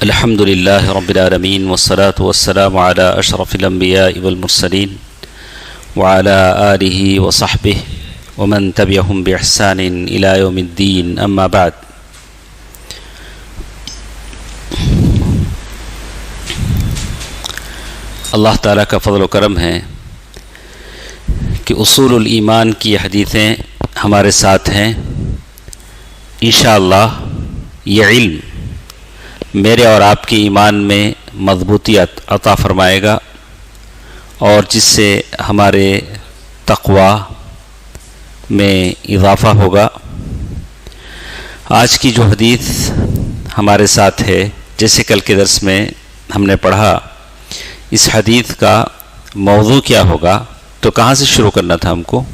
الحمد لله رب العالمين والصلاة والسلام على أشرف الأنبياء والمرسلين وعلى آله وصحبه ومن تبعهم بإحسان إلى يوم الدين أما بعد. اللہ تعالیٰ کا فضل و کرم ہے کہ اصول الایمان کی حدیثیں ہمارے ساتھ ہیں. انشاءاللہ یہ علم میرے اور آپ کے ایمان میں مضبوطی عطا فرمائے گا اور جس سے ہمارے تقوی میں اضافہ ہوگا. آج کی جو حدیث ہمارے ساتھ ہے، جیسے کل کے درس میں ہم نے پڑھا، اس حدیث کا موضوع کیا ہوگا، تو کہاں سے شروع کرنا تھا ہم کو؟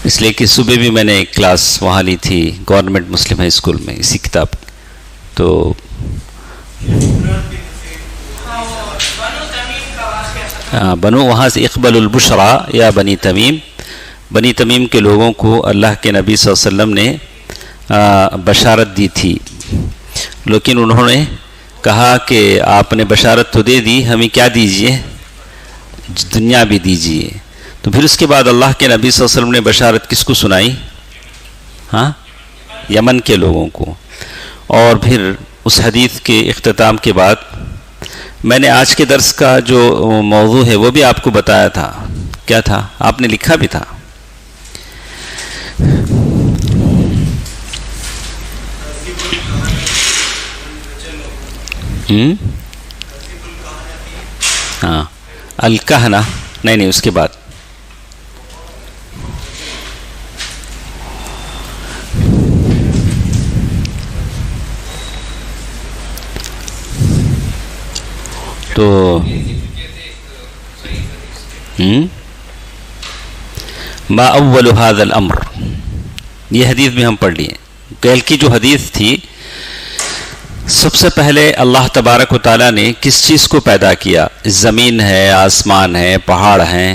اس لیے کہ صبح بھی میں نے ایک کلاس وہاں لی تھی گورنمنٹ مسلم ہائی اسکول میں اسی کتاب، تو بنو وہاں سے اقبل البشرا یا بنی تمیم، بنی تمیم کے لوگوں کو اللہ کے نبی صلی اللہ علیہ وسلم نے بشارت دی تھی، لیکن انہوں نے کہا کہ آپ نے بشارت تو دے دی، ہمیں کیا دیجئے، دنیا بھی دیجئے. تو پھر اس کے بعد اللہ کے نبی صلی اللہ علیہ وسلم نے بشارت کس کو سنائی؟ یمن کے لوگوں کو. اور پھر اس حدیث کے اختتام کے بعد میں نے آج کے درس کا جو موضوع ہے وہ بھی آپ کو بتایا تھا. کیا تھا؟ آپ نے لکھا بھی تھا. الکہنہ نہیں، اس کے بعد تو ما اول هذا الامر، یہ حدیث بھی ہم پڑھ لیے. کل کی جو حدیث تھی، سب سے پہلے اللہ تبارک و تعالیٰ نے کس چیز کو پیدا کیا؟ زمین ہے، آسمان ہے، پہاڑ ہیں.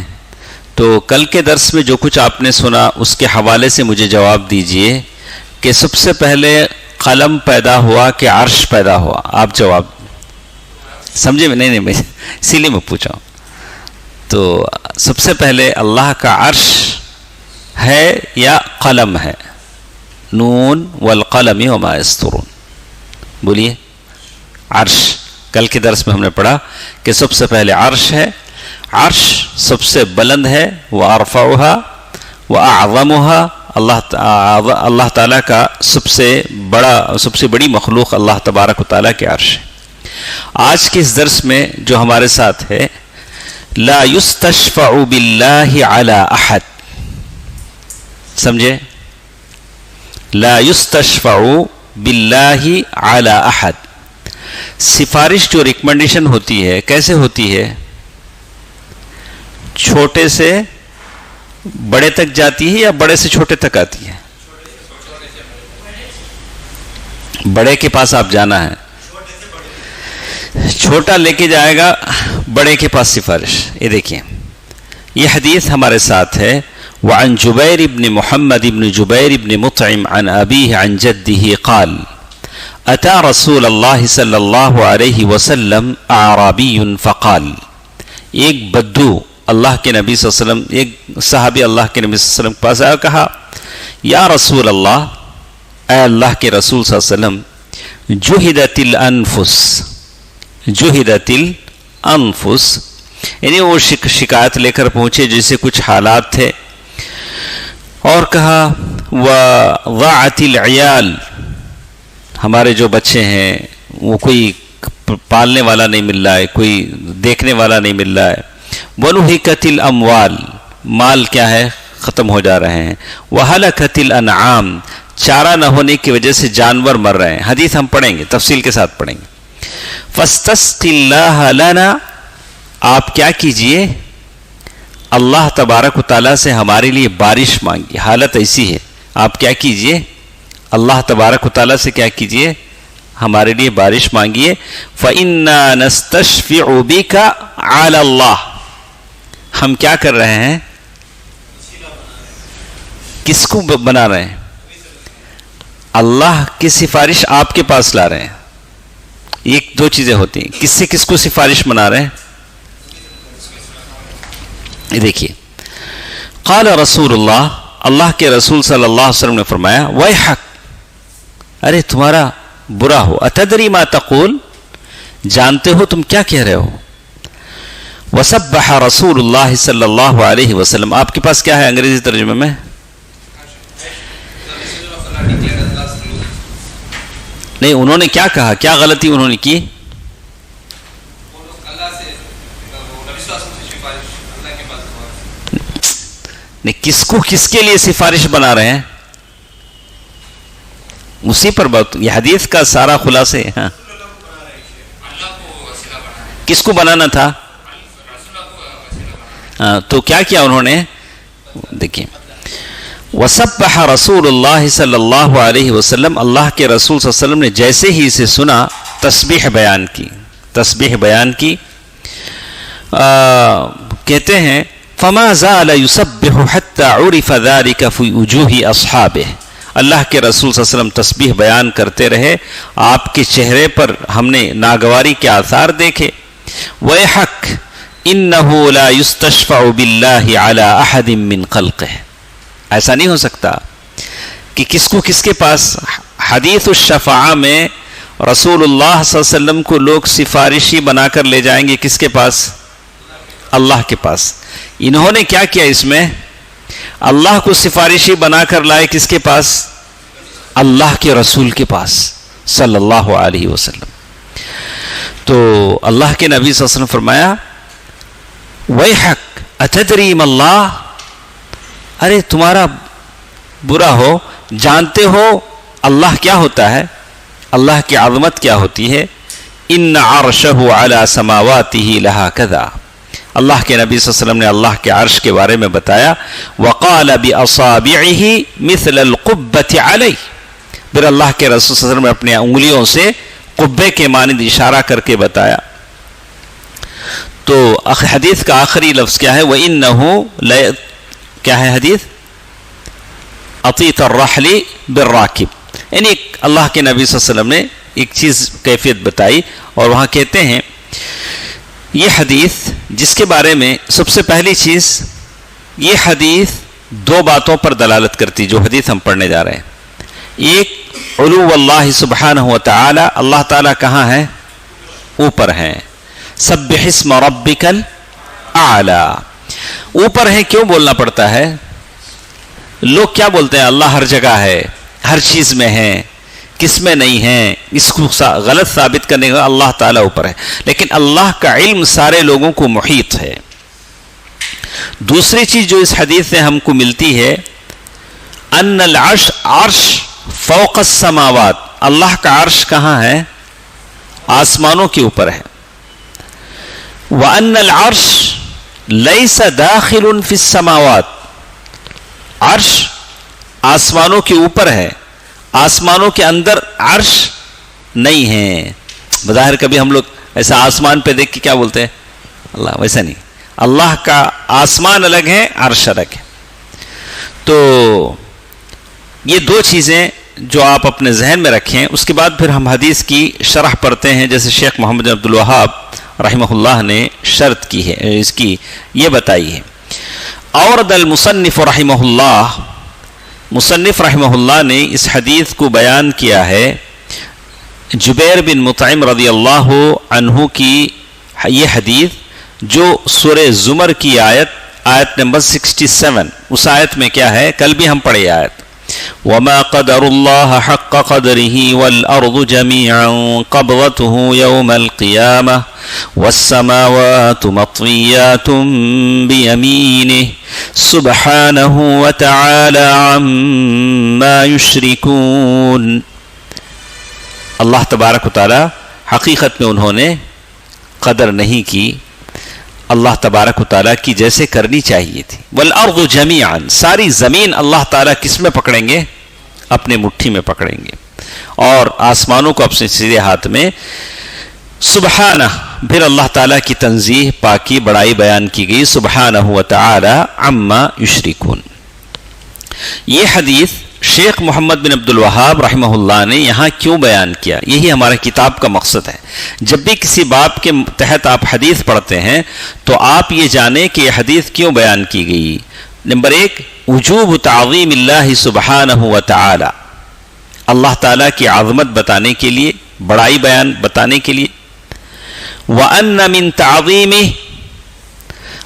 تو کل کے درس میں جو کچھ آپ نے سنا اس کے حوالے سے مجھے جواب دیجئے کہ سب سے پہلے قلم پیدا ہوا کہ عرش پیدا ہوا؟ آپ جواب سمجھے میں؟ نہیں میں اسی لیے میں پوچھا ہوں. تو سب سے پہلے اللہ کا عرش ہے یا قلم ہے؟ نون والقلم وما یسطرون. بولیے. عرش. کل کے درس میں ہم نے پڑھا کہ سب سے پہلے عرش ہے. عرش سب سے بلند ہے، وَأَرْفَعُهَا وَأَعْظَمُهَا. اللہ تعالیٰ کا سب سے بڑی مخلوق اللہ تبارک و تعالیٰ کے عرش ہے. آج کے اس درس میں جو ہمارے ساتھ ہے، لا يستشفع باللہ علی احد. سمجھے؟ لا يستشفع باللہ علی احد. سفارش جو ریکمنڈیشن ہوتی ہے کیسے ہوتی ہے؟ چھوٹے سے بڑے تک جاتی ہے یا بڑے سے چھوٹے تک آتی ہے؟ بڑے کے پاس آپ جانا ہے، چھوٹا لے کے جائے گا بڑے کے پاس سفارش. یہ دیکھیں، یہ حدیث ہمارے ساتھ ہے. وعن جبیر ابن محمد ابن جبیر ابن مطعم عن ابیہ عن جدہ قال اتى رسول اللہ صلی اللہ علیہ وسلم اعرابی فقال. ایک بدو اللہ کے نبی صلی اللہ علیہ وسلم، ایک صحابی اللہ کے نبی صلی اللہ علیہ وسلم کے پاس آیا، کہا یا رسول اللہ، اے اللہ کے رسول صلی اللہ علیہ وسلم، جہدت الانفس. جہدت الانفس یعنی وہ شکایت لے کر پہنچے جیسے کچھ حالات تھے، اور کہا وضاعت العیال، ہمارے جو بچے ہیں وہ کوئی پالنے والا نہیں مل رہا ہے، کوئی دیکھنے والا نہیں مل رہا ہے. ونہکت الاموال، مال کیا ہے؟ ختم ہو جا رہے ہیں. وہلکت الانعام، چارہ نہ ہونے کی وجہ سے جانور مر رہے ہیں. حدیث ہم پڑھیں گے، تفصیل کے ساتھ پڑھیں گے. فاستسق اللہ لنا، آپ کیا کیجئے؟ اللہ تبارک و تعالیٰ سے ہمارے لیے بارش مانگی. حالت ایسی ہے، آپ کیا کیجئے؟ اللہ تبارک و تعالیٰ سے کیا کیجئے؟ ہمارے لیے بارش مانگیے. فَإِنَّا نَسْتَشْفِعُ بِكَ عَلَى اللَّهِ، ہم کیا کر رہے ہیں؟ کس کو بنا رہے ہیں؟ اللہ کی سفارش آپ کے پاس لا رہے ہیں. یہ دو چیزیں ہوتی ہیں. کس سے کس کو سفارش بنا رہے ہیں؟ یہ دیکھیے، قال رسول اللہ، اللہ کے رسول صلی اللہ علیہ وسلم نے فرمایا، ویحک، ارے تمہارا برا ہو، اتدری ما تقول، جانتے ہو تم کیا کہہ رہے ہو. وسبح رسول اللہ صلی اللہ علیہ وسلم، آپ کے پاس کیا ہے انگریزی ترجمے میں؟ نہیں، انہوں نے کیا کہا، کیا غلطی انہوں نے کی؟ نہیں، کس کو کس کے لیے سفارش بنا رہے ہیں، اسی پر بات. یہ حدیث کا سارا خلاصہ ہے. ہاں، کس کو بنانا تھا؟ ہاں، تو کیا کیا انہوں نے؟ دیکھیں، وسبح رسول اللہ صلی اللہ علیہ وسلم، اللہ کے رسول صلی اللہ علیہ وسلم نے جیسے ہی اسے سنا تسبیح بیان کی. تسبیح بیان کی، کہتے ہیں فما زال يسبح حتى عرف ذلك في وجوه اصحابه، اللہ کے رسول صلی اللہ علیہ وسلم تسبیح بیان کرتے رہے، آپ کے چہرے پر ہم نے ناگواری کے آثار دیکھے. ویحک انه لا يستشفع بالله على احد من خلقه، ایسا نہیں ہو سکتا کہ کس کو کس کے پاس. حدیث الشفاعہ میں رسول اللہ صلی اللہ علیہ وسلم کو لوگ سفارشی بنا کر لے جائیں گے کس کے پاس؟ اللہ کے پاس. انہوں نے کیا کیا اس میں؟ اللہ کو سفارشی بنا کر لائے کس کے پاس؟ اللہ کے رسول کے پاس صلی اللہ علیہ وسلم. تو اللہ کے نبی صلی اللہ علیہ وسلم فرمایا، ویحک اتدری ما اللہ، ارے تمہارا برا ہو، جانتے ہو اللہ کیا ہوتا ہے، اللہ کی عظمت کیا ہوتی ہے. ان عرشہ علی سماواتہ لہا کذا، اللہ کے نبی صلی اللہ علیہ وسلم نے اللہ کے عرش کے بارے میں بتایا. وقال باصابعہ مثل القبۃ علی، پھر اللہ کے رسول صلی اللہ علیہ وسلم نے اپنی انگلیوں سے قبے کے مانند اشارہ کر کے بتایا. تو حدیث کا آخری لفظ کیا ہے؟ وَإِنَّهُ کیا ہے حدیث؟ عطیت الرحل بالراکب، یعنی اللہ کے نبی صلی اللہ علیہ وسلم نے ایک چیز کیفیت بتائی، اور وہاں کہتے ہیں یہ حدیث جس کے بارے میں سب سے پہلی چیز، یہ حدیث دو باتوں پر دلالت کرتی جو حدیث ہم پڑھنے جا رہے ہیں. ایک، علو اللہ سبحانہ و تعالی، اللہ تعالیٰ کہاں ہے؟ اوپر ہیں. سبح اسم ربک الاعلی، اوپر ہے. کیوں بولنا پڑتا ہے؟ لوگ کیا بولتے ہیں؟ اللہ ہر جگہ ہے، ہر چیز میں ہے، کس میں نہیں ہے. اس کو غلط ثابت کرنے کا اللہ تعالیٰ اوپر ہے، لیکن اللہ کا علم سارے لوگوں کو محیط ہے. دوسری چیز جو اس حدیث سے ہم کو ملتی ہے، ان العرش، عرش فوق السماوات، اللہ کا عرش کہاں ہے؟ آسمانوں کے اوپر ہے. وَأَنَّ الْعَرْشَ لَيْسَ دَاخِلٌ فِي السَّمَاوَاتِ، عرش آسمانوں کے اوپر ہے، آسمانوں کے اندر عرش نہیں ہے. بظاہر کبھی ہم لوگ ایسا آسمان پہ دیکھ کے کیا بولتے ہیں؟ اللہ، ویسا نہیں. اللہ کا آسمان الگ ہے، عرش الگ ہے. تو یہ دو چیزیں جو آپ اپنے ذہن میں رکھیں. اس کے بعد پھر ہم حدیث کی شرح پڑھتے ہیں، جیسے شیخ محمد عبد الوہاب رحمہ اللہ نے شرط کی ہے، اس کی یہ بتائی ہے. اورد المصنف رحمہ اللہ، مصنف رحمہ اللہ نے اس حدیث کو بیان کیا ہے جبیر بن مطعم رضی اللہ عنہ کی یہ حدیث جو سورہ زمر کی آیت نمبر 67، اس آیت میں کیا ہے؟ کل بھی ہم پڑھے آیت، وَمَا قَدَرُ اللَّهَ حَقَّ قَدْرِهِ وَالْأَرْضُ جَمِيعًا قَبْضَتُهُ يَوْمَ الْقِيَامَةِ وَالسَّمَاوَاتُ مَطْوِيَّاتٌ بِيَمِينِهِ سُبْحَانَهُ وَتَعَالَى عَمَّا يُشْرِكُونَ. اللہ تبارک و تعالی حقیقت میں انہوں نے قدر نہیں کی اللہ تبارک و تعالیٰ کی جیسے کرنی چاہیے تھی. والارض جمیعا، ساری زمین اللہ تعالیٰ کس میں پکڑیں گے؟ اپنے مٹھی میں پکڑیں گے، اور آسمانوں کو اپنے سیدھے ہاتھ میں. سبحانہ، پھر اللہ تعالیٰ کی تنزیہ، پاکی، بڑائی بیان کی گئی. سبحانہ و تعالی عما یشرکون. یہ حدیث شیخ محمد بن عبد الوہاب رحمہ اللہ نے یہاں کیوں بیان کیا؟ یہی ہمارا کتاب کا مقصد ہے۔ جب بھی کسی باب کے تحت آپ حدیث پڑھتے ہیں تو آپ یہ جانیں کہ یہ حدیث کیوں بیان کی گئی۔ نمبر 1، وجوب تعظیم اللہ سبحانہ وتعالی، اللہ تعالیٰ کی عظمت بتانے کے لیے، بڑائی بیان بتانے کے لیے۔ وَأَنَّ مِن تَعْظِيمِهِ،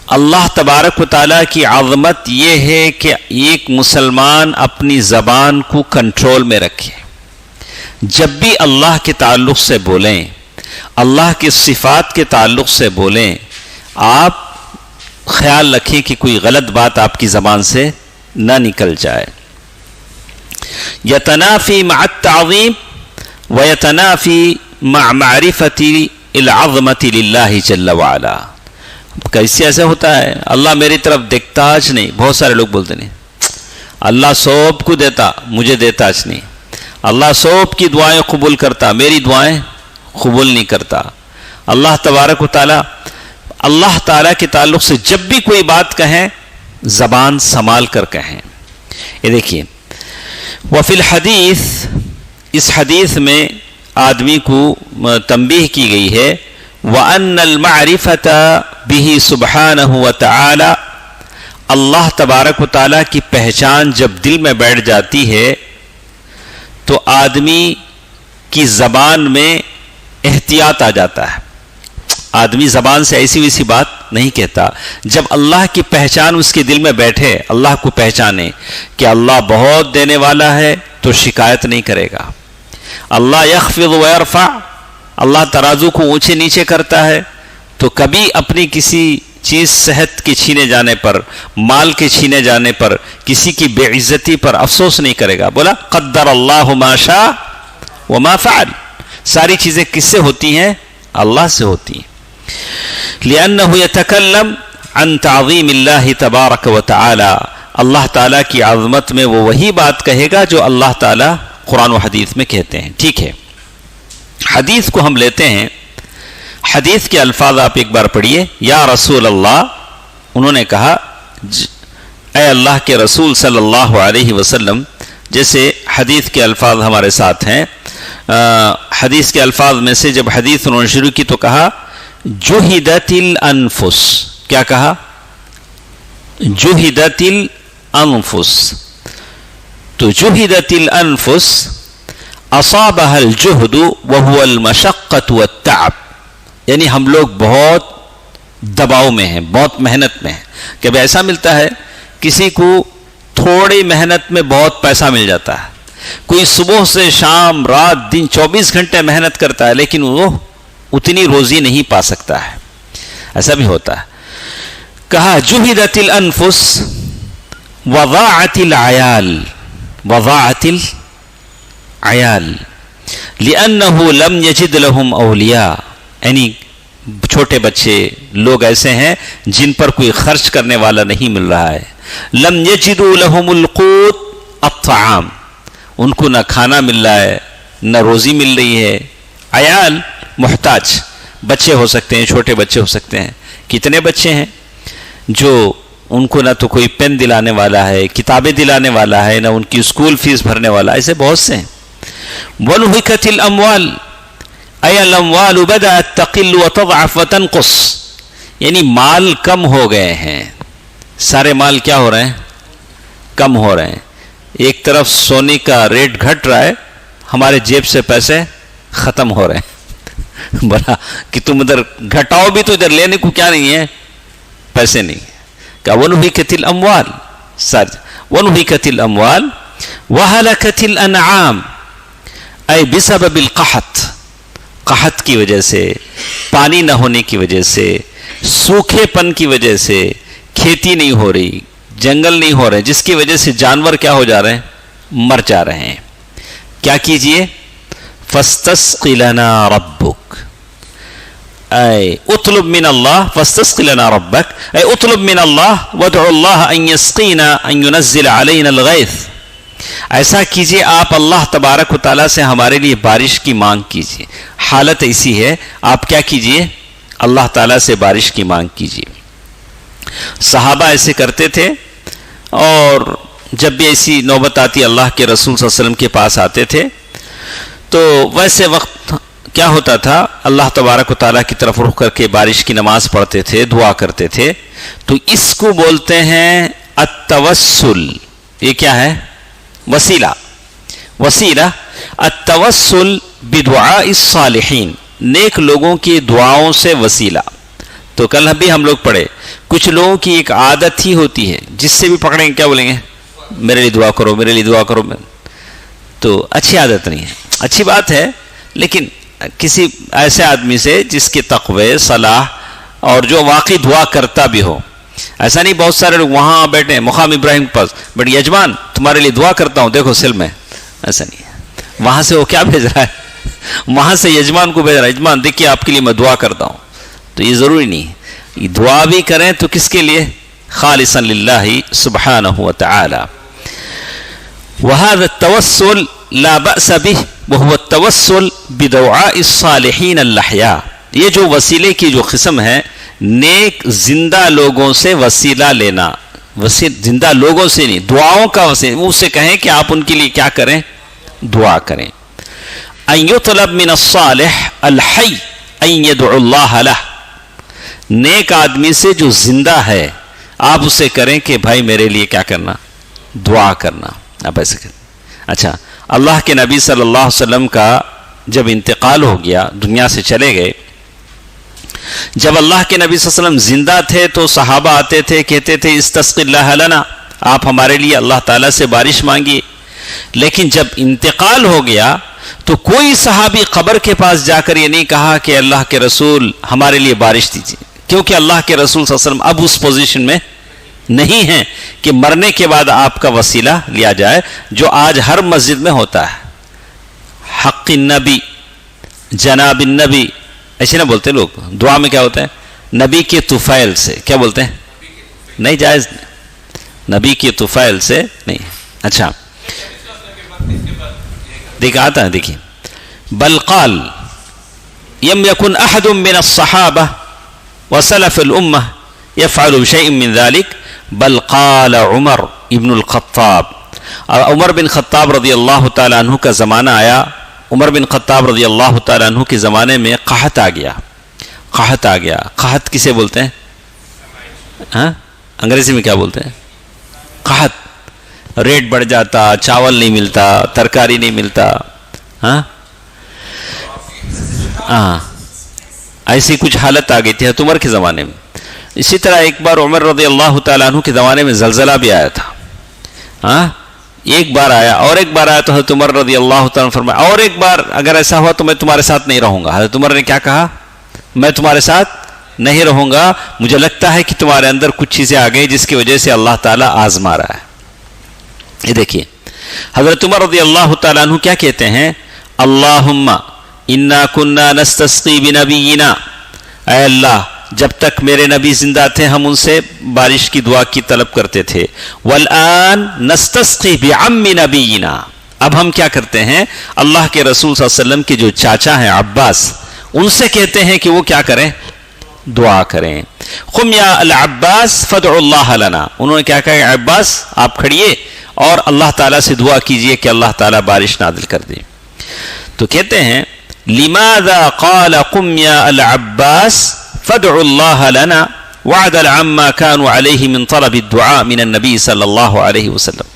اللہ تبارک و تعالیٰ کی عظمت یہ ہے کہ ایک مسلمان اپنی زبان کو کنٹرول میں رکھے، جب بھی اللہ کے تعلق سے بولیں، اللہ کی صفات کے تعلق سے بولیں، آپ خیال رکھیں کہ کوئی غلط بات آپ کی زبان سے نہ نکل جائے۔ یتنافی مع التعظیم ویتنافی مع معرفت العظمت للہ جل وعلا۔ کیسے ایسا ہوتا ہے؟ اللہ میری طرف دیکھتا آج نہیں، بہت سارے لوگ بولتے نہیں، اللہ سب کو دیتا، مجھے دیتا آج نہیں، اللہ سب کی دعائیں قبول کرتا، میری دعائیں قبول نہیں کرتا۔ اللہ تبارک و تعالی، اللہ تعالیٰ کے تعلق سے جب بھی کوئی بات کہیں زبان سنبھال کر کہیں۔ یہ دیکھیے، وفی الحدیث، اس حدیث میں آدمی کو تنبیہ کی گئی ہے، وَأَنَّ الْمَعْرِفَةَ بِهِ سُبْحَانَهُ وَتَعَالَى، اللہ تبارک و تعالیٰ کی پہچان جب دل میں بیٹھ جاتی ہے تو آدمی کی زبان میں احتیاط آ جاتا ہے، آدمی زبان سے ایسی ویسی بات نہیں کہتا۔ جب اللہ کی پہچان اس کے دل میں بیٹھے، اللہ کو پہچانے کہ اللہ بہت دینے والا ہے تو شکایت نہیں کرے گا۔ اللہ یخفض ویرفع، اللہ ترازو کو اونچے نیچے کرتا ہے تو کبھی اپنی کسی چیز صحت کے چھینے جانے پر، مال کے چھینے جانے پر، کسی کی بے عزتی پر افسوس نہیں کرے گا۔ بولا قدر اللہ ما شاء وما فعل، ساری چیزیں کس سے ہوتی ہیں؟ اللہ سے ہوتی ہیں۔ لِأَنَّهُ يَتَكَلَّمْ عَنْ تَعْظِيمِ اللَّهِ تَبَارَكَ وَتَعَالَى، اللہ تعالیٰ کی عظمت میں وہ وہی بات کہے گا جو اللہ تعالیٰ قرآن و حدیث میں کہتے ہیں۔ ٹھیک ہے، حدیث کو ہم لیتے ہیں، حدیث کے الفاظ آپ ایک بار پڑھیے۔ یا رسول اللہ، انہوں نے کہا اے اللہ کے رسول صلی اللہ علیہ وسلم، جیسے حدیث کے الفاظ ہمارے ساتھ ہیں۔ حدیث کے الفاظ میں سے جب حدیث انہوں نے شروع کی تو کہا جہدت الانفس، کیا کہا؟ جہدت الانفس، تو جہدت الانفس اصابها الجہد وهو المشقۃ والتعب، یعنی ہم لوگ بہت دباؤ میں ہیں، بہت محنت میں ہیں۔ کہ ایسا ملتا ہے کسی کو تھوڑی محنت میں بہت پیسہ مل جاتا ہے، کوئی صبح سے شام رات دن 24 گھنٹے محنت کرتا ہے لیکن وہ اتنی روزی نہیں پا سکتا ہے، ایسا بھی ہوتا ہے۔ کہا جہدت الانفس وضاعت العیال، وضاعت العیال لأنه لم يجد لهم اولیاء، یعنی چھوٹے بچے لوگ ایسے ہیں جن پر کوئی خرچ کرنے والا نہیں مل رہا ہے۔ لم يجدوا لهم القوت الطعام، ان کو نہ کھانا مل رہا ہے نہ روزی مل رہی ہے۔ عیال محتاج بچے ہو سکتے ہیں، چھوٹے بچے ہو سکتے ہیں۔ کتنے بچے ہیں جو ان کو نہ تو کوئی پین دلانے والا ہے، کتابیں دلانے والا ہے، نہ ان کی اسکول فیس بھرنے والا، ایسے بہت سے ہیں۔ وَنُهِكَتِ الْأَمْوَالِ، اَيَ الْأَمْوَالُ بَدَأَتْ تَقِلُّ وَتَضْعَفُ وَتَنْقُص، یعنی مال کم ہو گئے ہیں، سارے مال کیا ہو رہے ہیں؟ کم ہو رہے ہیں۔ ایک طرف سونے کا ریٹ گھٹ رہا ہے، ہمارے جیب سے پیسے ختم ہو رہے ہیں۔ بڑا کہ تم ادھر گھٹاؤ بھی تو ادھر لینے کو کیا نہیں ہے؟ پیسے نہیں ہے۔ کہ وَنُهِكَتِ الْأَمْوَالِ، وَنُهِكَتِ الْأَمْوَالِ وَهَلَكَتِ الْأَنْعَامِ، اے بسبب القحط، قحط کی وجہ سے، پانی نہ ہونے کی وجہ سے، سوکھے پن کی وجہ سے، کھیتی نہیں ہو رہی، جنگل نہیں ہو رہے، جس کی وجہ سے جانور کیا ہو جا رہے ہیں؟ مر جا رہے ہیں۔ کیا کیجئے؟ فَاسْتَسْقِ لَنَا رَبُّكَ، اے اطلب من اللہ، فَاسْتَسْقِ لَنَا رَبَّكَ، اے اطلب من اللہ وَادْعُ اللَّهَ أَن يَسْقِينَا أَن يُنَزِّلَ عَلَيْنَا الْغَيْثَ، ایسا کیجئے آپ اللہ تبارک و تعالیٰ سے ہمارے لیے بارش کی مانگ کیجئے۔ حالت ایسی ہے، آپ کیا کیجئے؟ اللہ تعالیٰ سے بارش کی مانگ کیجئے۔ صحابہ ایسے کرتے تھے اور جب بھی ایسی نوبت آتی اللہ کے رسول صلی اللہ علیہ وسلم کے پاس آتے تھے تو ویسے وقت کیا ہوتا تھا، اللہ تبارک و تعالیٰ کی طرف رخ کر کے بارش کی نماز پڑھتے تھے، دعا کرتے تھے. تو اس کو بولتے ہیں التوسل. یہ کیا ہے؟ وسیلہ. وسیلہ التوسل بدعاء الصالحین، نیک لوگوں کی دعاؤں سے وسیلہ. تو کل بھی ہم لوگ پڑھے کچھ لوگوں کی ایک عادت ہی ہوتی ہے، جس سے بھی پکڑیں گے کیا بولیں گے؟ میرے لیے دعا کرو، میرے لیے دعا کرو. تو اچھی عادت نہیں ہے، اچھی بات ہے، لیکن کسی ایسے آدمی سے جس کے تقوی، صلاح اور جو واقعی دعا کرتا بھی ہو. ایسا نہیں بہت سارے لوگ وہاں بیٹھے ہیں مقام ابراہیم کے پاس، بٹ یجمان تمہارے لیے دعا کرتا ہوں دیکھو سل میں. ایسا نہیں ہے. وہاں سے وہ کیا بھیج رہا ہے؟ وہاں سے یجمان کو بھیج رہا ہے، یجمان دیکھیے آپ کے لیے میں دعا کرتا ہوں. تو یہ ضروری نہیں ہے. دعا بھی کریں تو کس کے لیے؟ خالصا للہ سبحانہ وتعالی. وهذا التوسل لا بأس به وهو التوسل بدعاء الصالحین الاحیاء. یہ جو وسیلے کی جو قسم ہے، نیک زندہ لوگوں سے وسیلہ لینا. زندہ لوگوں سے نہیں، دعاؤں کا وسیلہ. اس سے کہیں کہ آپ ان کے لیے کیا کریں؟ دعا کریں. ان یطلب من الصالح الحی ان یدعو اللہ لہ. نیک آدمی سے جو زندہ ہے آپ اسے کریں کہ بھائی میرے لیے کیا کرنا؟ دعا کرنا. آپ ایسے کریں. اچھا، اللہ کے نبی صلی اللہ علیہ وسلم کا جب انتقال ہو گیا، دنیا سے چلے گئے، جب اللہ کے نبی صلی اللہ علیہ وسلم زندہ تھے تو صحابہ آتے تھے، کہتے تھے استسقِ اللہ لنا، آپ ہمارے لیے اللہ تعالیٰ سے بارش مانگیے. لیکن جب انتقال ہو گیا تو کوئی صحابی قبر کے پاس جا کر یہ نہیں کہا کہ اللہ کے رسول ہمارے لیے بارش دیجیے، کیونکہ اللہ کے رسول صلی اللہ علیہ وسلم اب اس پوزیشن میں نہیں ہیں کہ مرنے کے بعد آپ کا وسیلہ لیا جائے، جو آج ہر مسجد میں ہوتا ہے. حق النبی، جناب النبی، ایسے نہ بولتے لوگ. دعا میں کیا ہوتا ہے؟ نبی کے طفیل سے. کیا بولتے ہیں؟ نہیں، جائز نہیں، نبی کے طفیل سے نہیں. اچھا دیکھ آتا ہے، دیکھیے. بل قال یم یکن احد من الصحابہ وسلف الامہ یفعل شیء من ذلك بل قال عمر ابن الخطاب. عمر بن خطاب رضی اللہ تعالیٰ عنہ کا زمانہ آیا. عمر بن خطاب رضی اللہ تعالیٰ عنہ کے زمانے میں قحط آ گیا. قحط آ گیا. قحط کسے بولتے ہیں؟ ہاں انگریزی میں کیا بولتے ہیں؟ قحط. ریٹ بڑھ جاتا، چاول نہیں ملتا، ترکاری نہیں ملتا. ہاں ہاں ایسی کچھ حالت آ گئی تھی حضرت عمر کے زمانے میں. اسی طرح ایک بار عمر رضی اللہ تعالیٰ عنہ کے زمانے میں زلزلہ بھی آیا تھا. ہاں ایک بار آیا، اور ایک بار آیا تو حضرت عمر رضی اللہ تعالیٰ عنہ فرمایا اور ایک بار اگر ایسا ہوا تو میں تمہارے ساتھ نہیں رہوں گا. حضرت عمر نے کیا کہا؟ میں تمہارے ساتھ نہیں رہوں گا، مجھے لگتا ہے کہ تمہارے اندر کچھ چیزیں آ گئی جس کی وجہ سے اللہ تعالیٰ آزما رہا ہے. یہ دیکھیے حضرت عمر رضی اللہ تعالیٰ عنہ کیا کہتے ہیں؟ اللہم انا کننا نستسقی بنبینا. اے اللہ جب تک میرے نبی زندہ تھے ہم ان سے بارش کی دعا کی طلب کرتے تھے. والآن نستسقی بعم نبینا. اب ہم کیا کرتے ہیں؟ اللہ کے رسول صلی اللہ علیہ وسلم کے جو چاچا ہیں عباس، ان سے کہتے ہیں کہ وہ کیا کریں؟ دعا کریں. قم یا العباس فدعو اللہ لنا. انہوں نے کیا کہا؟ عباس آپ کھڑیے اور اللہ تعالیٰ سے دعا کیجئے کہ اللہ تعالیٰ بارش نازل کر دے. تو کہتے ہیں لماذا قال قم یا العباس فدعو اللہ لنا وعدل عما كانوا علیہ من طلب الدعاء من النبی صلی اللہ علیہ وسلم.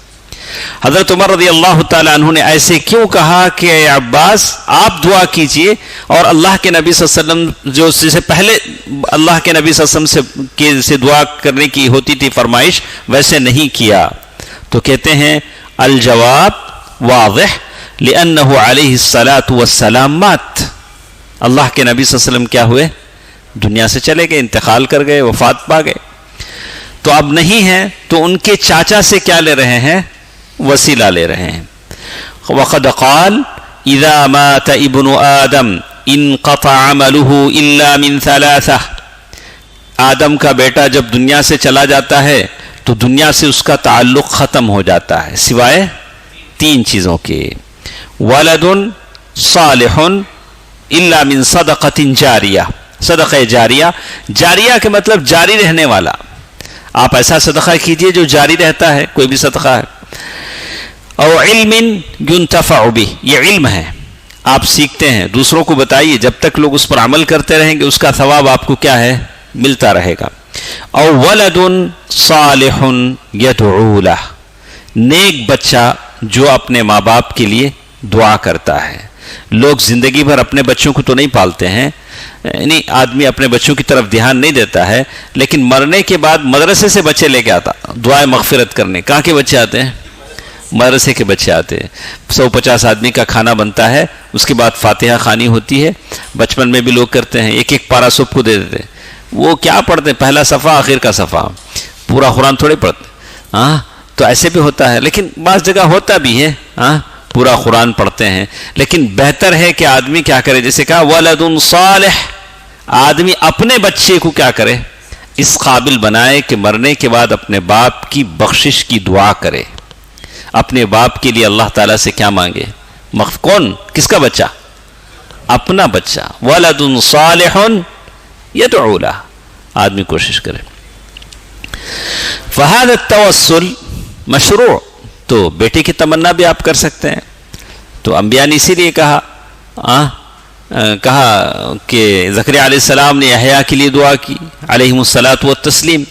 حضرت عمر رضی اللہ تعالیٰ عنہ نے ایسے کیوں کہا کہ اے عباس آپ دعا کیجئے، اور اللہ کے نبی صلی اللہ علیہ وسلم جو سے پہلے اللہ کے نبی صلی اللہ علیہ وسلم سے دعا کرنے کی ہوتی تھی فرمائش، ویسے نہیں کیا. تو کہتے ہیں الجواب واضح لأنہ علیہ الصلاۃ والسلام مات. اللہ کے نبی صلی اللہ علیہ وسلم کیا ہوئے؟ دنیا سے چلے گئے، انتقال کر گئے، وفات پا گئے. تو اب نہیں ہیں تو ان کے چاچا سے کیا لے رہے ہیں؟ وسیلہ لے رہے ہیں. وقد قال اذا مات ابن آدم انقطع عمله الا من ثلاثہ. آدم کا بیٹا جب دنیا سے چلا جاتا ہے تو دنیا سے اس کا تعلق ختم ہو جاتا ہے سوائے تین چیزوں کے. ولد صالح الا من صدقۃ جاریہ. صدقہ جاریہ، جاریہ کے مطلب جاری رہنے والا. آپ ایسا صدقہ کیجئے جو جاری رہتا ہے. کوئی بھی صدقہ ہے او علم ينتفع به، یہ علم ہے، آپ سیکھتے ہیں، دوسروں کو بتائیے، جب تک لوگ اس پر عمل کرتے رہیں گے اس کا ثواب آپ کو کیا ہے، ملتا رہے گا۔ او ولد صالح يدعو له، نیک بچہ جو اپنے ماں باپ کے لیے دعا کرتا ہے۔ لوگ زندگی بھر اپنے بچوں کو تو نہیں پالتے ہیں، یعنی آدمی اپنے بچوں کی طرف دھیان نہیں دیتا ہے، لیکن مرنے کے بعد مدرسے سے بچے لے کے آتا دعائیں مغفرت کرنے۔ کہاں کے بچے آتے ہیں؟ مدرسے کے بچے آتے ہیں۔ 150 آدمی کا کھانا بنتا ہے، اس کے بعد فاتحہ خوانی ہوتی ہے، بچپن میں بھی لوگ کرتے ہیں، ایک ایک پارا سب کو دے دیتے ہیں۔ وہ کیا پڑھتے ہیں؟ پہلا صفحہ آخر کا صفحہ، پورا قرآن تھوڑے پڑھتے، ہاں تو ایسے بھی ہوتا ہے، لیکن بعض جگہ ہوتا بھی ہے، ہاں پورا قرآن پڑھتے ہیں، لیکن بہتر ہے کہ آدمی کیا کرے، جیسے کہا ولد صالح، آدمی اپنے بچے کو کیا کرے، اس قابل بنائے کہ مرنے کے بعد اپنے باپ کی بخشش کی دعا کرے، اپنے باپ کے لیے اللہ تعالیٰ سے کیا مانگے، کون، کس کا بچہ، اپنا بچہ، ولد صالح یدعو لہ، آدمی کوشش کرے۔ فہذا التوسل مشروع، تو بیٹے کی تمنا بھی آپ کر سکتے ہیں، تو انبیاء نے اسی لیے کہا کہ زکریا علیہ السلام نے یحییٰ کے لیے دعا کی علیہم الصلاۃ والتسلیم،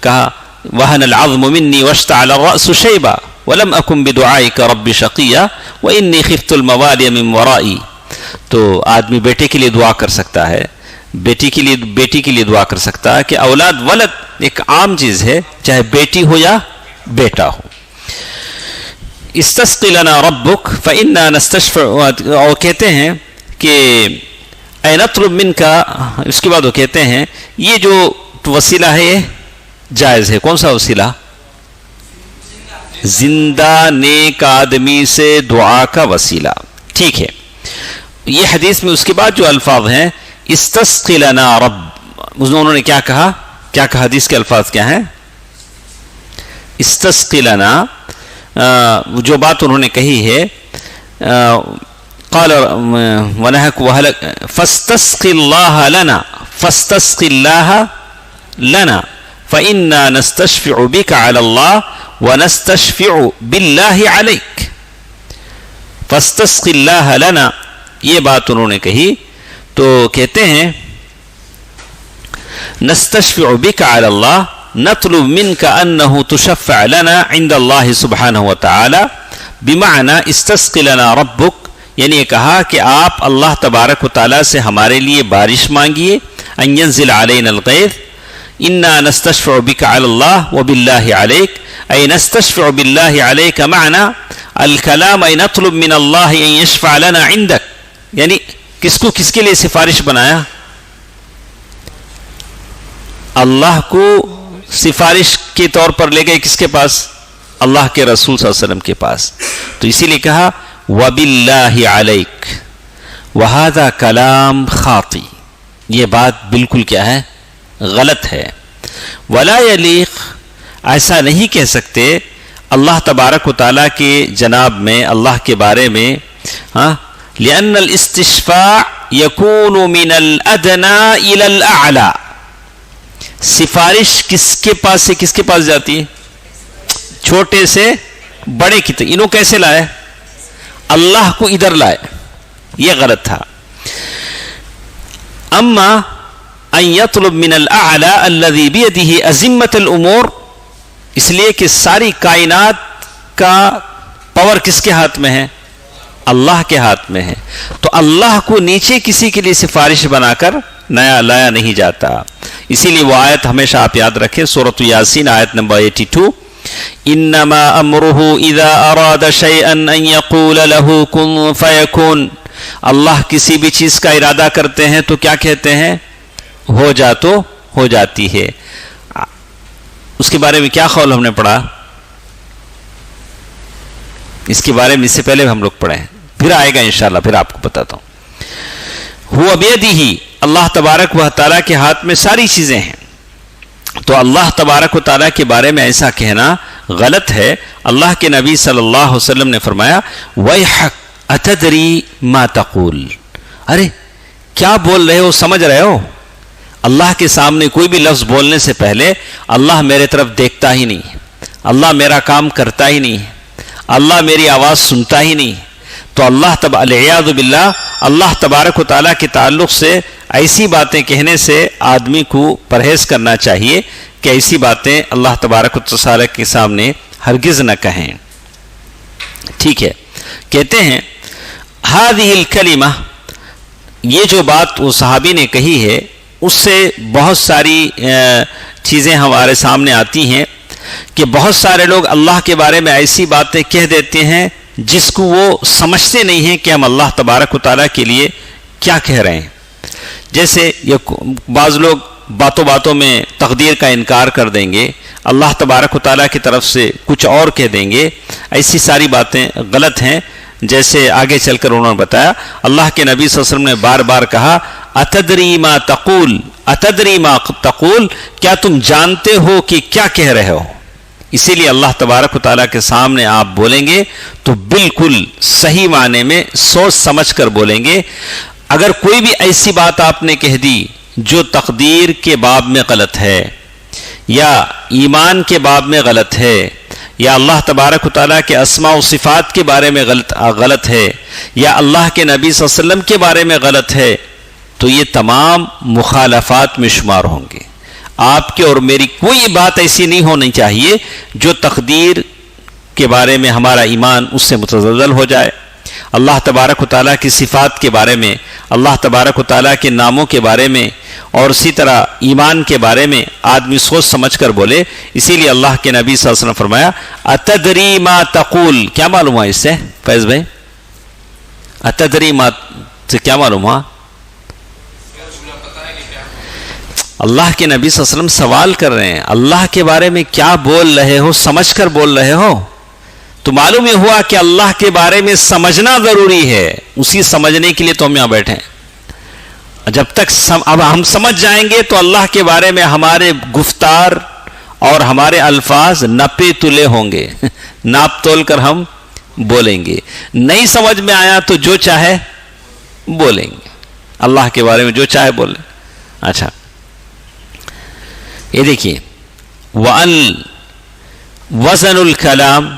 کہا وہن العظم منی واشتعل الرأس شیبا ولم اکن بدعائک رب شقیا وانی خفت الموالی من ورائی۔ تو آدمی بیٹے کے لیے دعا کر سکتا ہے، بیٹی کے لیے دعا کر سکتا ہے کہ اولاد، ولد ایک عام چیز ہے، چاہے بیٹی ہو یا بیٹا ہو۔ استسقِ لنا ربک فإنا نستشفع، اور کہتے ہیں کہ اے نطلب منک، اس کے بعد وہ کہتے ہیں یہ جو وسیلہ ہے یہ جائز ہے۔ کون سا وسیلہ؟ زندہ نیک آدمی سے دعا کا وسیلہ، ٹھیک ہے۔ یہ حدیث میں اس کے بعد جو الفاظ ہیں استسق لنا رب، انہوں نے کیا کہا حدیث کے الفاظ کیا ہیں؟ استسق لنا، جو بات انہوں نے کہی ہے، قال ونهك وهلك فاستسق الله لنا، فاستسق الله لنا فإنا نستشفع بك على الله ونستشفع بالله عليك۔ فاستسق الله لنا، یہ بات انہوں نے کہی، تو کہتے ہیں نستشفع بك على الله، نطلب منك أنه تشفع لنا عند الله سبحانہ وتعالى، بمعنى استسق لنا ربك، یعنی یہ کہا کہ آپ اللہ تبارک و تعالیٰ سے ہمارے لیے بارش مانگیے، ان ينزل علينا الغيث، انا نستشفع بك على الله وبالله عليك، اي نستشفع بالله عليك، معنى الكلام اي نطلب من الله ان يشفع لنا عندك، یعنی کس کے لیے سفارش بنایا؟ اللہ کو سفارش کے طور پر لے گئے کس کے پاس؟ اللہ کے رسول صلی اللہ علیہ وسلم کے پاس، تو اسی لیے کہا وَبِاللَّهِ عَلَيْكَ، وَهَذَا كَلَام خَاطِئ، یہ بات بالکل کیا ہے؟ غلط ہے۔ وَلَا يَلِيق، ایسا نہیں کہہ سکتے اللہ تبارک و تعالیٰ کے جناب میں، اللہ کے بارے میں، لِأَنَّ الْإِسْتِشْفَاعَ يَكُونُ مِنَ الْأَدْنَى إِلَى الْأَعْلَى، سفارش کس کے پاس جاتی ہے؟ چھوٹے سے بڑے کی طرف۔ انہوں کیسے لائے؟ اللہ کو ادھر لائے، یہ غلط تھا۔ اما ان يطلب من الاعلى الذي بيده ازمة الامور، اس لیے کہ ساری کائنات کا پاور کس کے ہاتھ میں ہے؟ اللہ کے ہاتھ میں ہے، تو اللہ کو نیچے کسی کے لیے سفارش بنا کر نیا لایا نہیں جاتا۔ اسی لیے وہ آیت ہمیشہ آپ یاد رکھیں، سورۃ یاسین آیت نمبر 82، انما امرہ اذا اراد شیئا ان یقول له کن فیکون، اللہ کسی بھی چیز کا ارادہ کرتے ہیں تو کیا کہتے ہیں؟ ہو جا تو ہو جاتی ہے۔ اس کے بارے میں کیا قول ہم نے پڑھا؟ اس کے بارے میں اس سے پہلے ہم لوگ پڑھے ہیں، پھر آئے گا انشاءاللہ، پھر آپ کو بتاتا ہوں۔ ہوا بیدہ، اللہ تبارک و تعالیٰ کے ہاتھ میں ساری چیزیں ہیں، تو اللہ تبارک و تعالیٰ کے بارے میں ایسا کہنا غلط ہے۔ اللہ کے نبی صلی اللہ علیہ وسلم نے فرمایا وَيْحَكْ أَتَدْرِي مَا تَقُولُ، ارے کیا بول رہے ہو، سمجھ رہے ہو؟ اللہ کے سامنے کوئی بھی لفظ بولنے سے پہلے اللہ میرے طرف دیکھتا ہی نہیں، اللہ میرا کام کرتا ہی نہیں ہے، اللہ میری آواز سنتا ہی نہیں، تو العیاذ باللہ اللہ تبارک و تعالیٰ کے تعلق سے ایسی باتیں کہنے سے آدمی کو پرہیز کرنا چاہیے کہ ایسی باتیں اللہ تبارک و تعالیٰ کے سامنے ہرگز نہ کہیں. ٹھیک ہے، کہتے ہیں ہذہ الکلمہ، یہ جو بات وہ صحابی نے کہی ہے اس سے بہت ساری چیزیں ہمارے سامنے آتی ہیں کہ بہت سارے لوگ اللہ کے بارے میں ایسی باتیں کہہ دیتے ہیں جس کو وہ سمجھتے نہیں ہیں کہ ہم اللہ تبارک و تعالیٰ کے لیے کیا کہہ رہے ہیں. جیسے بعض لوگ باتوں باتوں میں تقدیر کا انکار کر دیں گے، اللہ تبارک و تعالیٰ کی طرف سے کچھ اور کہہ دیں گے. ایسی ساری باتیں غلط ہیں. جیسے آگے چل کر انہوں نے بتایا اللہ کے نبی صلی اللہ علیہ وسلم نے بار بار کہا اتدری ما تقول، اتدری ما تقول، کیا تم جانتے ہو کہ کیا کہہ رہے ہو. اسی لیے اللہ تبارک و تعالیٰ کے سامنے آپ بولیں گے تو بالکل صحیح معنی میں سوچ سمجھ کر بولیں گے. اگر کوئی بھی ایسی بات آپ نے کہہ دی جو تقدیر کے باب میں غلط ہے یا ایمان کے باب میں غلط ہے یا اللہ تبارک و تعالیٰ کے اسماء و صفات کے بارے میں غلط ہے یا اللہ کے نبی صلی اللہ علیہ وسلم کے بارے میں غلط ہے، تو یہ تمام مخالفات میں شمار ہوں گے. آپ کے اور میری کوئی بات ایسی نہیں ہونی چاہیے جو تقدیر کے بارے میں ہمارا ایمان اس سے متزلزل ہو جائے. اللہ تبارک و تعالیٰ کی صفات کے بارے میں، اللہ تبارک و تعالیٰ کے ناموں کے بارے میں اور اسی طرح ایمان کے بارے میں آدمی سوچ سمجھ کر بولے. اسی لیے اللہ کے نبی صلی اللہ علیہ وسلم نے فرمایا اتدری ما تقول. کیا معلوم ہوا اس سے فیض بھائی؟ اتدری ما سے کیا معلوم ہوا؟ اللہ کے نبی صلی اللہ علیہ وسلم سوال کر رہے ہیں اللہ کے بارے میں کیا بول رہے ہو، سمجھ کر بول رہے ہو. تو معلوم یہ ہوا کہ اللہ کے بارے میں سمجھنا ضروری ہے. اسی سمجھنے کے لیے تو ہم یہاں بیٹھے ہیں. جب تک اب ہم سمجھ جائیں گے تو اللہ کے بارے میں ہمارے گفتار اور ہمارے الفاظ نپے تلے ہوں گے، ناپ تول کر ہم بولیں گے. نہیں سمجھ میں آیا تو جو چاہے بولیں گے، اللہ کے بارے میں جو چاہے بولیں. اچھا یہ دیکھیے وزن الکلام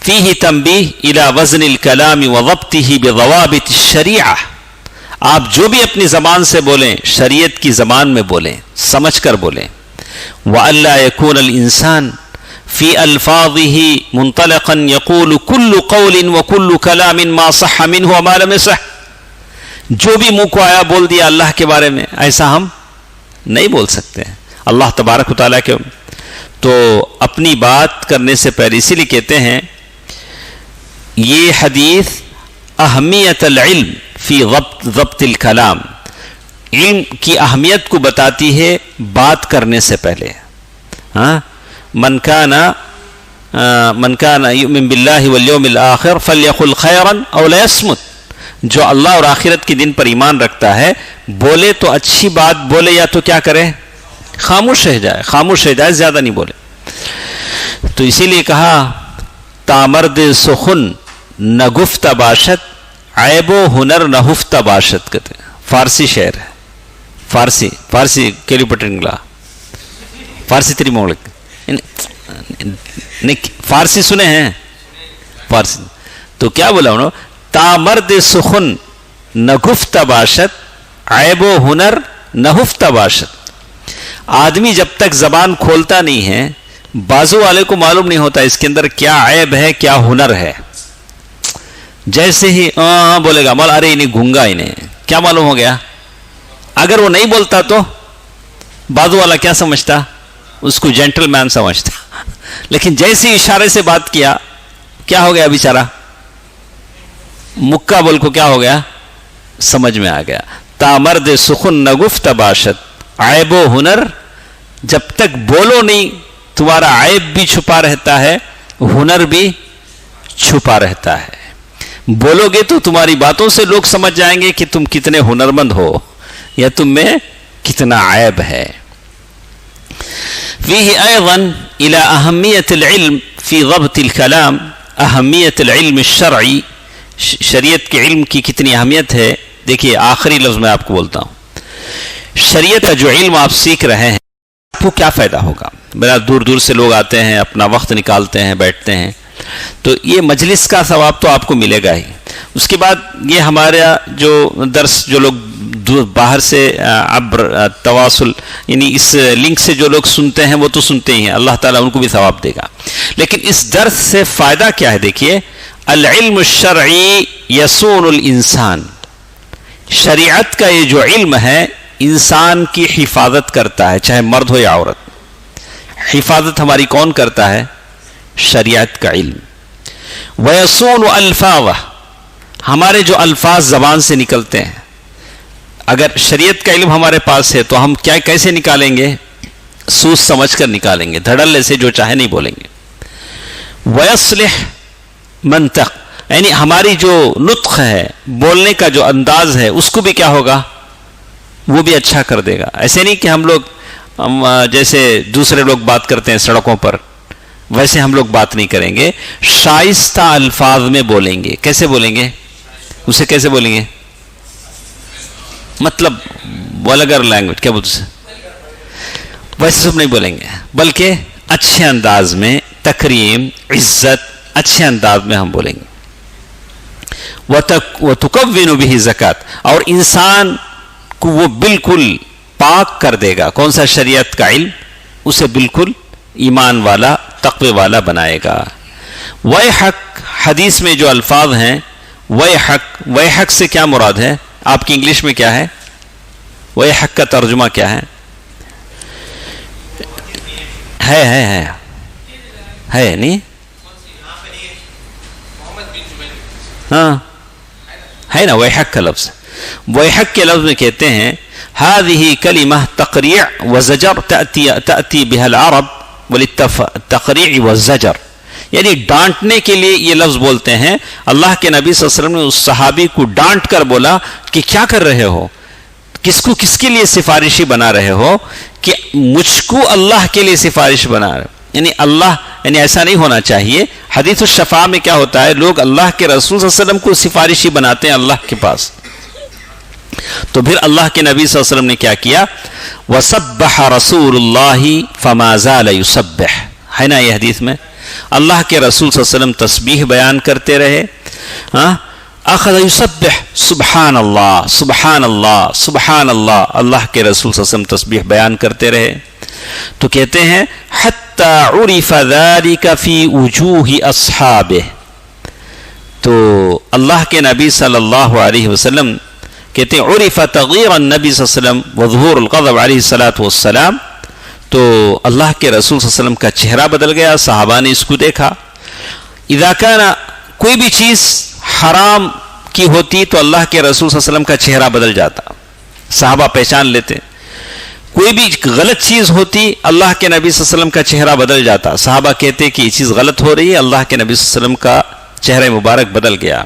فیہ تنبیہ الی وزن الکلام وضبطہ بضوابط الشریعہ. آپ جو بھی اپنی زبان سے بولیں شریعت کی زبان میں بولیں، سمجھ کر بولیں. وَأَلَّا يَكُونَ الْإِنسَانِ فِي أَلْفَاظِهِ مُنْطَلِقًا يَقُولُ كُلُّ قَوْلٍ وَكُلُّ كَلَامٍ مَا صَحَّ مِنْهُ وَمَا لَمْ يَصِحْ. جو بھی منہ کو آیا بول دیا اللہ کے بارے میں، ایسا ہم نہیں بول سکتے ہیں اللہ تبارک و تعالیٰ کے. تو اپنی بات کرنے سے پہلے اسی لیے کہتے ہیں یہ حدیث اہمیت العلم فی ضبط الکلام، علم کی اہمیت کو بتاتی ہے بات کرنے سے پہلے. من کان یؤمن باللہ والیوم الآخر فلیقل خیرا او لیصمت. جو اللہ اور آخرت کے دن پر ایمان رکھتا ہے بولے تو اچھی بات بولے یا تو کیا کرے، خاموش رہ جائے، خاموش رہ جائے، زیادہ نہیں بولے. تو اسی لیے کہا تامرد سخن نہ گفت باشد عیب و ہنر نہ ہفت باشد. کہتے ہیں فارسی شعر ہے، فارسی کیلی پٹنگلا فارسی تری مولک فارسی سنے ہیں فارسی. تو کیا بولا انہوں تامرد سخن نہ گفت باشد عیب و ہنر نہ ہفت باشد. آدمی جب تک زبان کھولتا نہیں ہے بازو والے کو معلوم نہیں ہوتا اس کے اندر کیا عیب ہے کیا ہنر ہے. جیسے ہی بولے گا مولا ارے انہیں گونگا، انہیں کیا معلوم ہو گیا. اگر وہ نہیں بولتا تو بازو والا کیا سمجھتا، اس کو جینٹل مین سمجھتا. لیکن جیسے ہی اشارے سے بات کیا کیا ہو گیا بیچارہ، مکہ بول کو کیا ہو گیا، سمجھ میں آ گیا. تامرد سخن نہ گفت باشد عیب و ہنر. جب تک بولو نہیں تمہارا عیب بھی چھپا رہتا ہے، ہنر بھی چھپا رہتا ہے. بولو گے تو تمہاری باتوں سے لوگ سمجھ جائیں گے کہ تم کتنے ہنرمند ہو یا تم میں کتنا عیب ہے. فیہ ایضا الی اہمیت العلم فی ضبط الکلام. اہمیت العلم الشرعی، شریعت کے علم کی کتنی اہمیت ہے. دیکھیے آخری لفظ میں آپ کو بولتا ہوں، شریعت کا جو علم آپ سیکھ رہے ہیں آپ کو کیا فائدہ ہوگا. بڑا دور دور سے لوگ آتے ہیں، اپنا وقت نکالتے ہیں، بیٹھتے ہیں، تو یہ مجلس کا ثواب تو آپ کو ملے گا ہی۔ اس کے بعد یہ ہمارا جو درس جو لوگ باہر سے عبر تواصل یعنی اس لنک سے جو لوگ سنتے ہیں وہ تو سنتے ہی ہیں، اللہ تعالیٰ ان کو بھی ثواب دے گا، لیکن اس درس سے فائدہ کیا ہے؟ دیکھیے، العلم الشرعی یصون الانسان، شریعت کا یہ جو علم ہے انسان کی حفاظت کرتا ہے، چاہے مرد ہو یا عورت۔ حفاظت ہماری کون کرتا ہے؟ شریعت کا علم۔ وَيَصُونُ أَلْفَاظَهُ، ہمارے جو الفاظ زبان سے نکلتے ہیں، اگر شریعت کا علم ہمارے پاس ہے تو ہم کیسے نکالیں گے؟ سوچ سمجھ کر نکالیں گے، دھڑلے سے جو چاہے نہیں بولیں گے۔ وَيَصْلِحُ مَنْطَقَ، یعنی ہماری جو نطق ہے، بولنے کا جو انداز ہے، اس کو بھی کیا ہوگا؟ وہ بھی اچھا کر دے گا۔ ایسے نہیں کہ ہم لوگ جیسے دوسرے لوگ بات کرتے ہیں سڑکوں پر، ویسے ہم لوگ بات نہیں کریں گے، شائستہ الفاظ میں بولیں گے۔ کیسے بولیں گے؟ اسے کیسے بولیں گے؟ مطلب ولگر لینگویج، کیا بولتے ہیں؟ ویسے سب نہیں بولیں گے، بلکہ اچھے انداز میں، تکریم، عزت، اچھے انداز میں ہم بولیں گے۔ وَتُكَوِّنُ بِهِ زَكَاةً، اور انسان کو وہ بالکل پاک کر دے گا۔ کون سا؟ شریعت کا علم اسے بالکل ایمان والا، تقوی والا بنائے گا۔ وَيْحَكَ، حدیث میں جو الفاظ ہیں وَيْحَكَ، وَيْحَكَ سے کیا مراد ہے؟ آپ کی انگلش میں کیا ہے؟ وَيْحَكَ کا ترجمہ کیا ہے؟ ہے نہیں؟ ہاں ہے نا، وَيْحَكَ کا لفظ۔ وَيْحَكَ کے لفظ میں کہتے ہیں هذه كلمة تقريع وزجر تأتي بها العرب وللتقريع والزجر، یعنی ڈانٹنے کے لیے یہ لفظ بولتے ہیں۔ اللہ کے نبی صلی اللہ علیہ وسلم نے اس صحابی کو ڈانٹ کر بولا کہ کیا کر رہے ہو، کس کے لیے سفارشی بنا رہے ہو؟ کہ مجھ کو اللہ کے لیے سفارش بنا رہے، یعنی اللہ، یعنی ایسا نہیں ہونا چاہیے۔ حدیث الشفاعہ میں کیا ہوتا ہے؟ لوگ اللہ کے رسول صلی اللہ علیہ وسلم کو سفارشی بناتے ہیں اللہ کے پاس۔ تو پھر اللہ کے نبی صلی اللہ علیہ وسلم نے کیا کیا؟ وَسَبَّحَ رَسُولُ اللَّهِ فَمَا زَالَ يُسَبِّحُ، ہے نا یہ حدیث میں؟ اللہ کے رسول صلی اللہ علیہ وسلم تسبیح بیان کرتے رہے، اخذ یسبح سبحان اللہ سبحان اللہ سبحان اللہ، اللہ کے رسول صلی اللہ علیہ وسلم تسبیح بیان کرتے رہے۔ تو کہتے ہیں حتی عرف ذلک فی وجوہ اصحابہ، تو اللہ کے نبی صلی اللہ علیہ وسلم کہتے ہیں عرف تغییر النبی صلی اللہ علیہ وسلم وظہور الغضب علیہ السلام، تو اللہ کے رسول صلی اللہ علیہ وسلم کا چہرہ بدل گیا، صحابہ نے اس کو دیکھا۔ اذا کان، کوئی بھی چیز حرام کی ہوتی تو اللہ کے رسول صلی اللہ علیہ وسلم کا چہرہ بدل جاتا، صحابہ پہچان لیتے۔ کوئی بھی غلط چیز ہوتی، اللہ کے نبی صلی اللہ علیہ وسلم کا چہرہ بدل جاتا، صحابہ کہتے کہ یہ چیز غلط ہو رہی ہے، اللہ کے نبی صلی اللہ علیہ وسلم کا چہرہ مبارک بدل گیا۔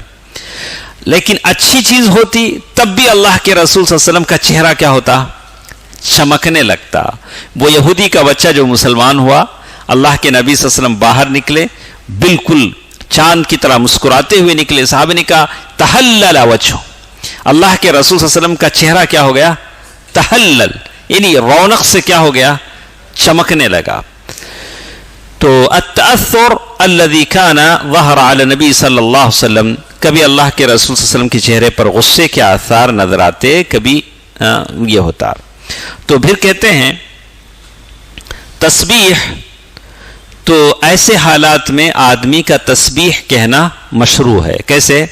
لیکن اچھی چیز ہوتی تب بھی اللہ کے رسول صلی اللہ علیہ وسلم کا چہرہ کیا ہوتا؟ چمکنے لگتا۔ وہ یہودی کا بچہ جو مسلمان ہوا، اللہ کے نبی صلی اللہ علیہ وسلم باہر نکلے، بالکل چاند کی طرح مسکراتے ہوئے نکلے، صحابہ نے کہا تحلل وجہ، اللہ کے رسول صلی اللہ علیہ وسلم کا چہرہ کیا ہو گیا؟ تحلل، یعنی رونق سے کیا ہو گیا؟ چمکنے لگا۔ تو التأثر الذي كان ظهر على النبي صلی اللہ علیہ وسلم، کبھی اللہ کے رسول صلی اللہ علیہ وسلم کے چہرے پر غصے کے آثار نظر آتے، کبھی یہ ہوتا۔ تو پھر کہتے ہیں تسبیح، تو ایسے حالات میں آدمی کا تسبیح کہنا مشروع ہے۔ کیسے؟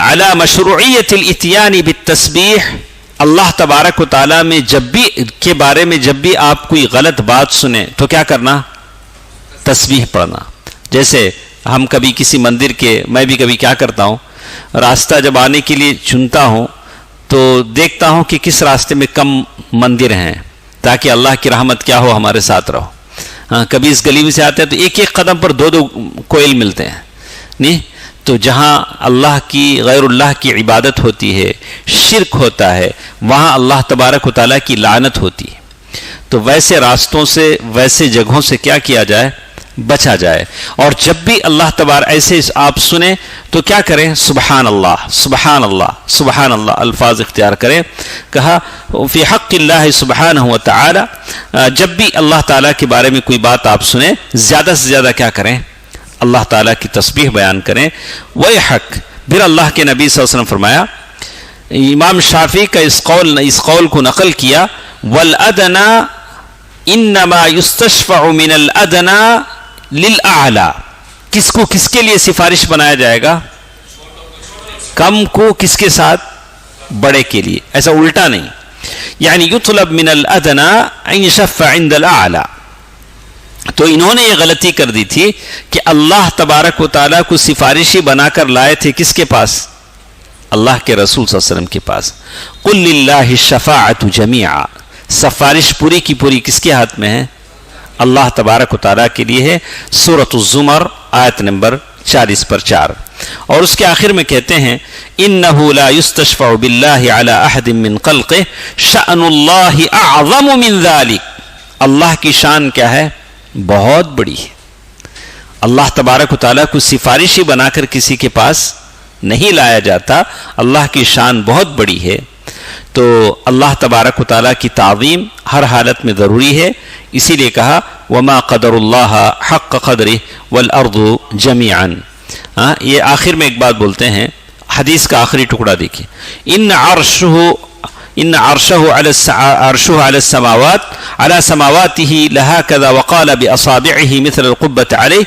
علی مشروعیت الاتیان بالتسبیح، اللہ تبارک و تعالیٰ میں کے بارے میں جب بھی آپ کوئی غلط بات سنیں تو کیا کرنا؟ تسبیح پڑھنا۔ جیسے ہم کبھی کسی مندر کے، میں بھی کبھی کیا کرتا ہوں، راستہ جب آنے کے لیے چنتا ہوں تو دیکھتا ہوں کہ کس راستے میں کم مندر ہیں، تاکہ اللہ کی رحمت کیا ہو، ہمارے ساتھ رہو۔ کبھی اس گلی میں سے آتے ہیں تو ایک ایک قدم پر دو کوئل ملتے ہیں، نہیں تو جہاں اللہ کی، غیر اللہ کی عبادت ہوتی ہے، شرک ہوتا ہے، وہاں اللہ تبارک و تعالیٰ کی لعنت ہوتی ہے۔ تو ویسے راستوں سے، ویسے جگہوں سے کیا کیا جائے؟ بچا جائے. اور جب بھی اللہ تبارک ایسے آپ سنیں تو کیا کریں؟ سبحان اللہ سبحان اللہ سبحان اللہ الفاظ اختیار کریں. کہا فی حق اللہ سبحانہ و تعالی، جب بھی اللہ تعالیٰ کے بارے میں کوئی بات آپ سنیں زیادہ سے زیادہ کیا کریں؟ اللہ تعالیٰ کی تسبیح بیان کریں. وَيْحَكْ، پھر اللہ کے نبی صلی اللہ علیہ وسلم فرمایا، امام شافعی کا اس قول کو نقل کیا، وَالْأَدْنَى إِنَّمَا يُسْتَشْفَعُ مِنَ الْأَدْنَى لِلْأَعْلَى، کس کے لیے سفارش بنایا جائے گا؟ کم کو کس کے ساتھ؟ بڑے کے لیے. ایسا الٹا نہیں، یعنی یطلب من الادنى ان يشفع عند الاعلى. تو انہوں نے یہ غلطی کر دی تھی کہ اللہ تبارک و تعالیٰ کو سفارشی بنا کر لائے تھے کس کے پاس؟ اللہ کے رسول صلی اللہ علیہ وسلم کے پاس. قل للہ الشفاعۃ جمیعا، سفارش پوری کی پوری کس کے ہاتھ میں ہے؟ اللہ تبارک و تعالیٰ کے لیے ہے. سورۃ الزمر آیت نمبر 40 پر 4. اور اس کے آخر میں کہتے ہیں انہ لا یستشفع باللہ علی احد من خلقہ شأن اللہ اعظم من ذلک. اللہ کی شان کیا ہے؟ بہت بڑی ہے. اللہ تبارک و تعالیٰ کو سفارشی بنا کر کسی کے پاس نہیں لایا جاتا. اللہ کی شان بہت بڑی ہے. تو اللہ تبارک و تعالیٰ کی تعظیم ہر حالت میں ضروری ہے. اسی لیے کہا وما قدر اللہ حق قدرہ والارض جمیعا. یہ آخر میں ایک بات بولتے ہیں، حدیث کا آخری ٹکڑا دیکھیں، ان عرشہ علی السماوات علی سماواته لهكذا وقال باصابعه مثل القبۃ علیہ.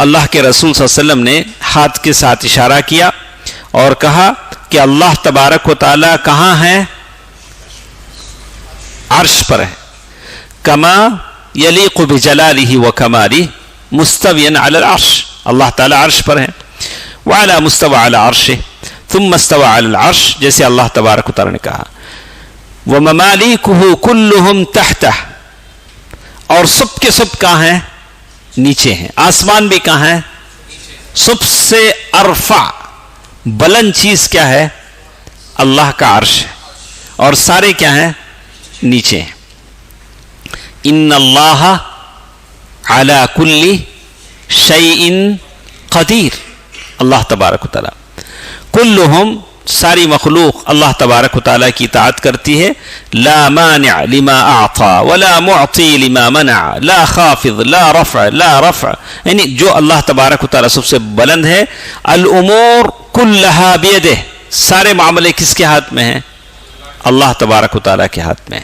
اللہ کے رسول صلی اللہ علیہ وسلم نے ہاتھ کے ساتھ اشارہ کیا اور کہا کہ اللہ تبارک و تعالی کہاں ہے؟ عرش پر ہے. کما یلیق بجلالہ وکمالہ مستویا علی العرش، اللہ تعالی عرش پر ہے. وعلی مستوى علی عرشہ ثم استوى علی العرش، جیسے اللہ تبارک و تعالی نے کہا. وممالکہ کلہم تحتہ، اور سب کے سب کہاں ہیں؟ نیچے ہیں. آسمان بھی کہاں ہے؟ سب سے ارفع بلند چیز کیا ہے؟ اللہ کا عرش ہے. اور سارے کیا ہیں؟ نیچے ہیں. ان اللہ علی کل شیء قدیر. اللہ تبارک و تعالی کلہم، ساری مخلوق اللہ تبارک و تعالیٰ کی اطاعت کرتی ہے. لا مانع لما اعطى ولا معطی لما منع لا خافض لا رفع لا رفع، یعنی جو اللہ تبارک و تعالیٰ سب سے بلند ہے. الامور کلها بیدہ، سارے معاملے کس کے ہاتھ میں ہیں؟ اللہ تبارک و تعالیٰ کے ہاتھ میں.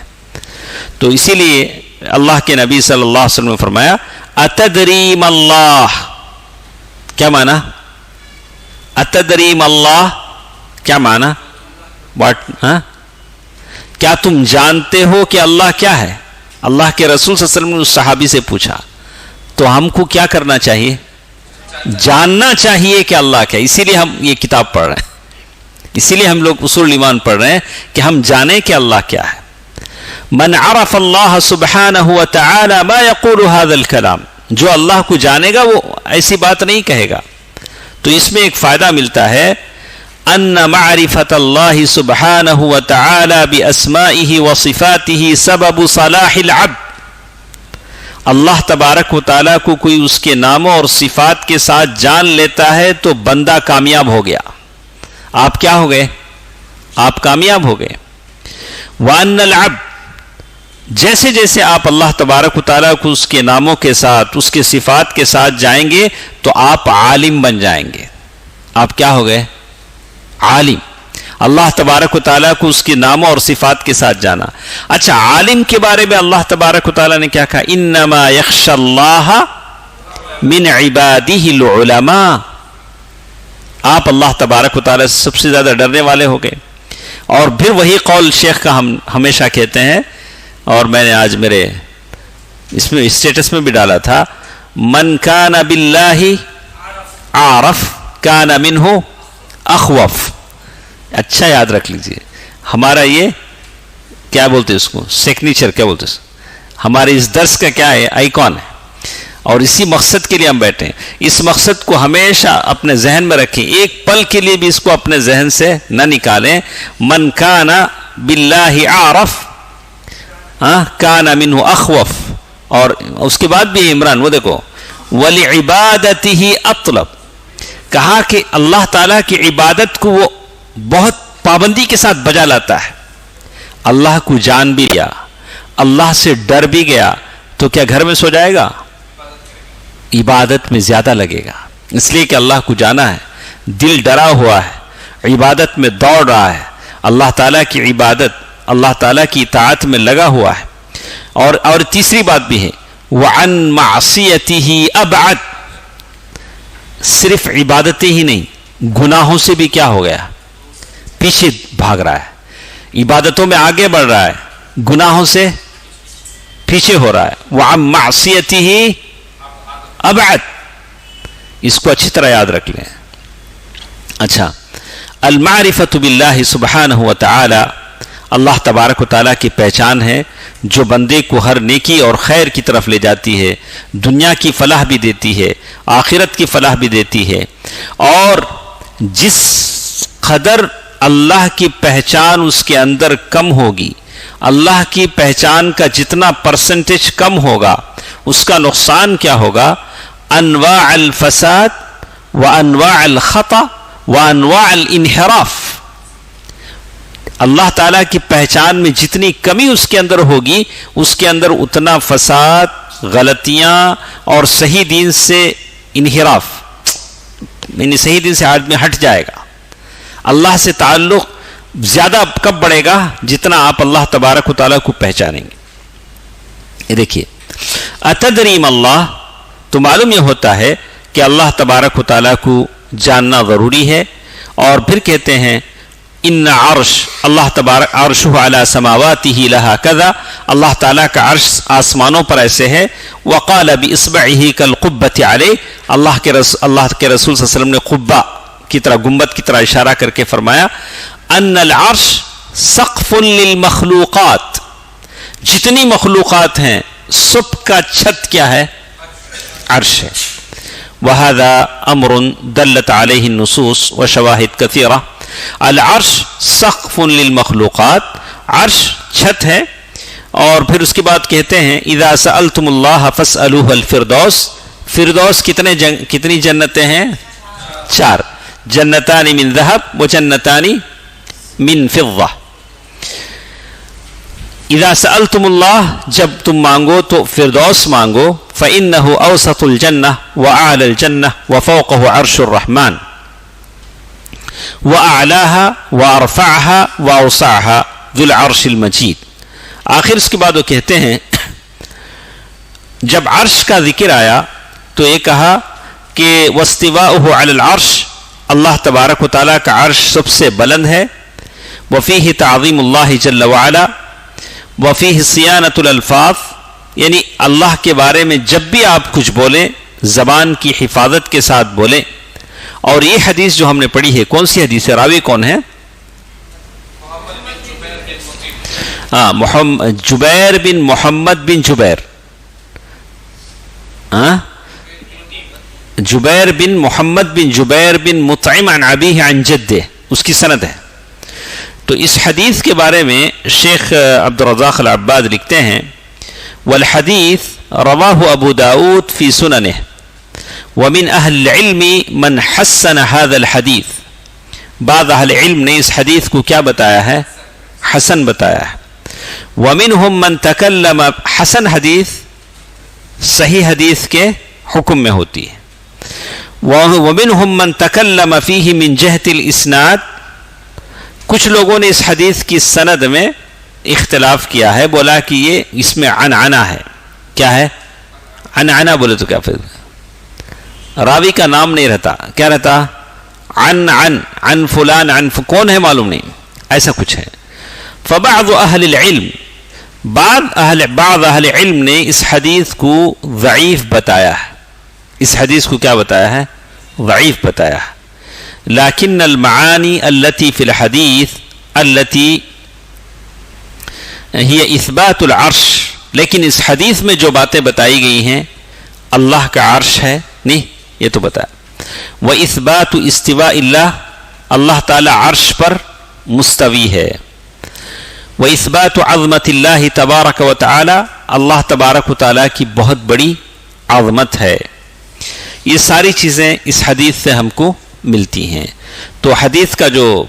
تو اسی لیے اللہ کے نبی صلی اللہ علیہ وسلم نے فرمایا اتدری ما اللہ، کیا معنی؟ اتدری ما اللہ کیا معنی؟ کیا تم جانتے ہو کہ اللہ کیا ہے؟ اللہ کے رسول صلی اللہ علیہ وسلم نے اس صحابی سے پوچھا. تو ہم کو کیا کرنا چاہیے؟ جاننا چاہیے کہ اللہ کیا ہے. اسی لیے ہم یہ کتاب پڑھ رہے ہیں، اسی لیے ہم لوگ اصول ایمان پڑھ رہے ہیں کہ ہم جانیں کہ اللہ کیا ہے. من عرف اللہ سبحانہ وتعالی ما یقول هذا الکلام، جو اللہ کو جانے گا وہ ایسی بات نہیں کہے گا. تو اس میں ایک فائدہ ملتا ہے ان معرفت اللہ سبحانہ وتعالی باسمائہ وصفاتہ سبب صلاح العبد. اللہ تبارک و تعالیٰ کو کوئی اس کے ناموں اور صفات کے ساتھ جان لیتا ہے تو بندہ کامیاب ہو گیا. آپ کیا ہو گئے؟ آپ کامیاب ہو گئے. وان العبد، جیسے جیسے آپ اللہ تبارک و تعالیٰ کو اس کے ناموں کے ساتھ اس کے صفات کے ساتھ جائیں گے تو آپ عالم بن جائیں گے. آپ کیا ہو گئے؟ عالم. اللہ تبارک و تعالیٰ کو اس کے ناموں اور صفات کے ساتھ جانا. اچھا، عالم کے بارے میں اللہ تبارک و تعالیٰ نے کیا کہا؟ انما یخشی اللہ من عبادہ العلماء. آپ اللہ تبارک و تعالیٰ سے سب سے زیادہ ڈرنے والے ہو گئے. اور پھر وہی قول شیخ کا ہم ہمیشہ کہتے ہیں، اور میں نے آج میرے اس میں اسٹیٹس میں بھی ڈالا تھا، من کان باللہ عارف کان منہ اخوف. اچھا یاد رکھ لیجئے، ہمارا یہ کیا بولتے اس کو، سیگنیچر کیا بولتے، ہمارے اس درس کا کیا ہے؟ آئیکن ہے. اور اسی مقصد کے لیے ہم بیٹھے ہیں. اس مقصد کو ہمیشہ اپنے ذہن میں رکھیں، ایک پل کے لیے بھی اس کو اپنے ذہن سے نہ نکالیں. من کان باللہ عارف کان منہ اخوف. اور اس کے بعد بھی عمران، وہ دیکھو وَلِعِبَادَتِهِ أَطْلَب، کہا کہ اللہ تعالیٰ کی عبادت کو وہ بہت پابندی کے ساتھ بجا لاتا ہے. اللہ کو جان بھی لیا، اللہ سے ڈر بھی گیا، تو کیا گھر میں سو جائے گا؟ عبادت میں زیادہ لگے گا، اس لیے کہ اللہ کو جانا ہے، دل ڈرا ہوا ہے، عبادت میں دوڑ رہا ہے، اللہ تعالیٰ کی عبادت، اللہ تعالیٰ کی اطاعت میں لگا ہوا ہے. اور تیسری بات بھی ہے، وَعَن مَعْصِيَتِهِ أَبْعَدْ، صرف عبادتیں ہی نہیں، گناہوں سے بھی کیا ہو گیا؟ پیچھے بھاگ رہا ہے. عبادتوں میں آگے بڑھ رہا ہے، گناہوں سے پیچھے ہو رہا ہے. وَعَن مَعْصِيَتِهِ أَبْعَدْ، اس کو اچھی طرح یاد رکھ لیں. اچھا، المعرفۃ باللہ سبحانہ و تعالی، اللہ تبارک و تعالیٰ کی پہچان ہے جو بندے کو ہر نیکی اور خیر کی طرف لے جاتی ہے، دنیا کی فلاح بھی دیتی ہے، آخرت کی فلاح بھی دیتی ہے. اور جس قدر اللہ کی پہچان اس کے اندر کم ہوگی، اللہ کی پہچان کا جتنا پرسنٹیج کم ہوگا، اس کا نقصان کیا ہوگا؟ انواع الفساد و انواع الخطا و انواع الانحراف. اللہ تعالیٰ کی پہچان میں جتنی کمی اس کے اندر ہوگی، اس کے اندر اتنا فساد، غلطیاں اور صحیح دین سے انحراف، یعنی صحیح دین سے آدمی ہٹ جائے گا. اللہ سے تعلق زیادہ کب بڑھے گا؟ جتنا آپ اللہ تبارک و تعالیٰ کو پہچانیں گے. یہ دیکھیے، اتدری ما اللہ، تو معلوم یہ ہوتا ہے کہ اللہ تبارک و تعالیٰ کو جاننا ضروری ہے. اور پھر کہتے ہیں ان عرش، اللہ تبارک عرشہ علی سماواتہ لہا کذا، اللہ تعالیٰ کا عرش آسمانوں پر ایسے ہے. وقال باصبعہ کالقبۃ علیہ، اللہ کے رسول صلی اللہ علیہ وسلم نے قبہ کی طرح، گنبد کی طرح اشارہ کر کے فرمایا ان العرش سقف للمخلوقات، جتنی مخلوقات ہیں سب کا چھت کیا ہے؟ عرش ہے. وَهَذَا أَمْرٌ دَلَّتْ عَلَيْهِ النُّصُوص وَشَوَاهِدْ كَثِيرَةٌ. العرش سقف للمخلوقات، عرش چھت ہے. اور پھر اس کے بعد کہتے ہیں اذا سألتم اللہ فاسألوه الفردوس. فردوس کتنی جنتیں ہیں؟ 4. جنتان من ذهب و جنتان من فضة. اذا سألتم اللہ، جب تم مانگو تو فردوس مانگو. فإنه أوسط الجنة وأعلى الجنة وفوقه عرش الرحمن وأعلاها وأرفعها وأوسعها ذو العرش المجيد. آخر اس کے بعد وہ کہتے ہیں جب عرش کا ذکر آیا تو یہ کہا کہ واستواؤه على العرش، اللہ تبارک و تعالیٰ کا عرش سب سے بلند ہے. وفیہ تعظیم اللہ جل وعلا وفیہ صیانۃ الالفاظ، یعنی اللہ کے بارے میں جب بھی آپ کچھ بولیں زبان کی حفاظت کے ساتھ بولیں. اور یہ حدیث جو ہم نے پڑھی ہے، کون سی حدیث ہے؟ راوی کون ہے؟ جبیر بن محمد بن جبیر، جبیر بن محمد بن جبیر بن مطعم عن ابیہ عن جدہ، اس کی سند ہے. تو اس حدیث کے بارے میں شیخ عبد الرزاق العباد لکھتے ہیں والحدیث رواہ ابو داود فی سننہ ومن اہل العلم من حسن هذا الحدیث. بعض اہل علم نے اس حدیث کو کیا بتایا ہے؟ حسن بتایا ہے. ومنہم من تکلم، حسن حدیث صحیح حدیث کے حکم میں ہوتی ہے. ومنہم من تکلم فیہ من جہت الاسناد، کچھ لوگوں نے اس حدیث کی سند میں اختلاف کیا ہے، بولا کہ یہ اس میں عنعنہ ہے. کیا ہے عنعنہ؟ بولے تو کیا پھر راوی کا نام نہیں رہتا، کیا رہتا؟ عن فلان کون ہے معلوم نہیں، ایسا کچھ ہے. فبعض اہل العلم، بعض اہل علم نے اس حدیث کو ضعیف بتایا ہے. اس حدیث کو کیا بتایا ہے؟ ضعیف بتایا ہے. لیکن المعانی التي في الحدیث التي هي اثبات العرش، لیکن اس حدیث میں جو باتیں بتائی گئی ہیں، اللہ کا عرش ہے نہیں، یہ تو بتایا. وَإِثْبَاتُ اسْتِوَاءِ اللَّهِ، اللہ تعالی عرش پر مستوی ہے. وَإِثْبَاتُ عَظْمَةِ اللَّهِ تَبَارَكَ وَتَعَالَى، اللہ تبارک و تعالیٰ کی بہت بڑی عظمت ہے. یہ ساری چیزیں اس حدیث سے ہم کو ملتی ہیں. تو حدیث کا جو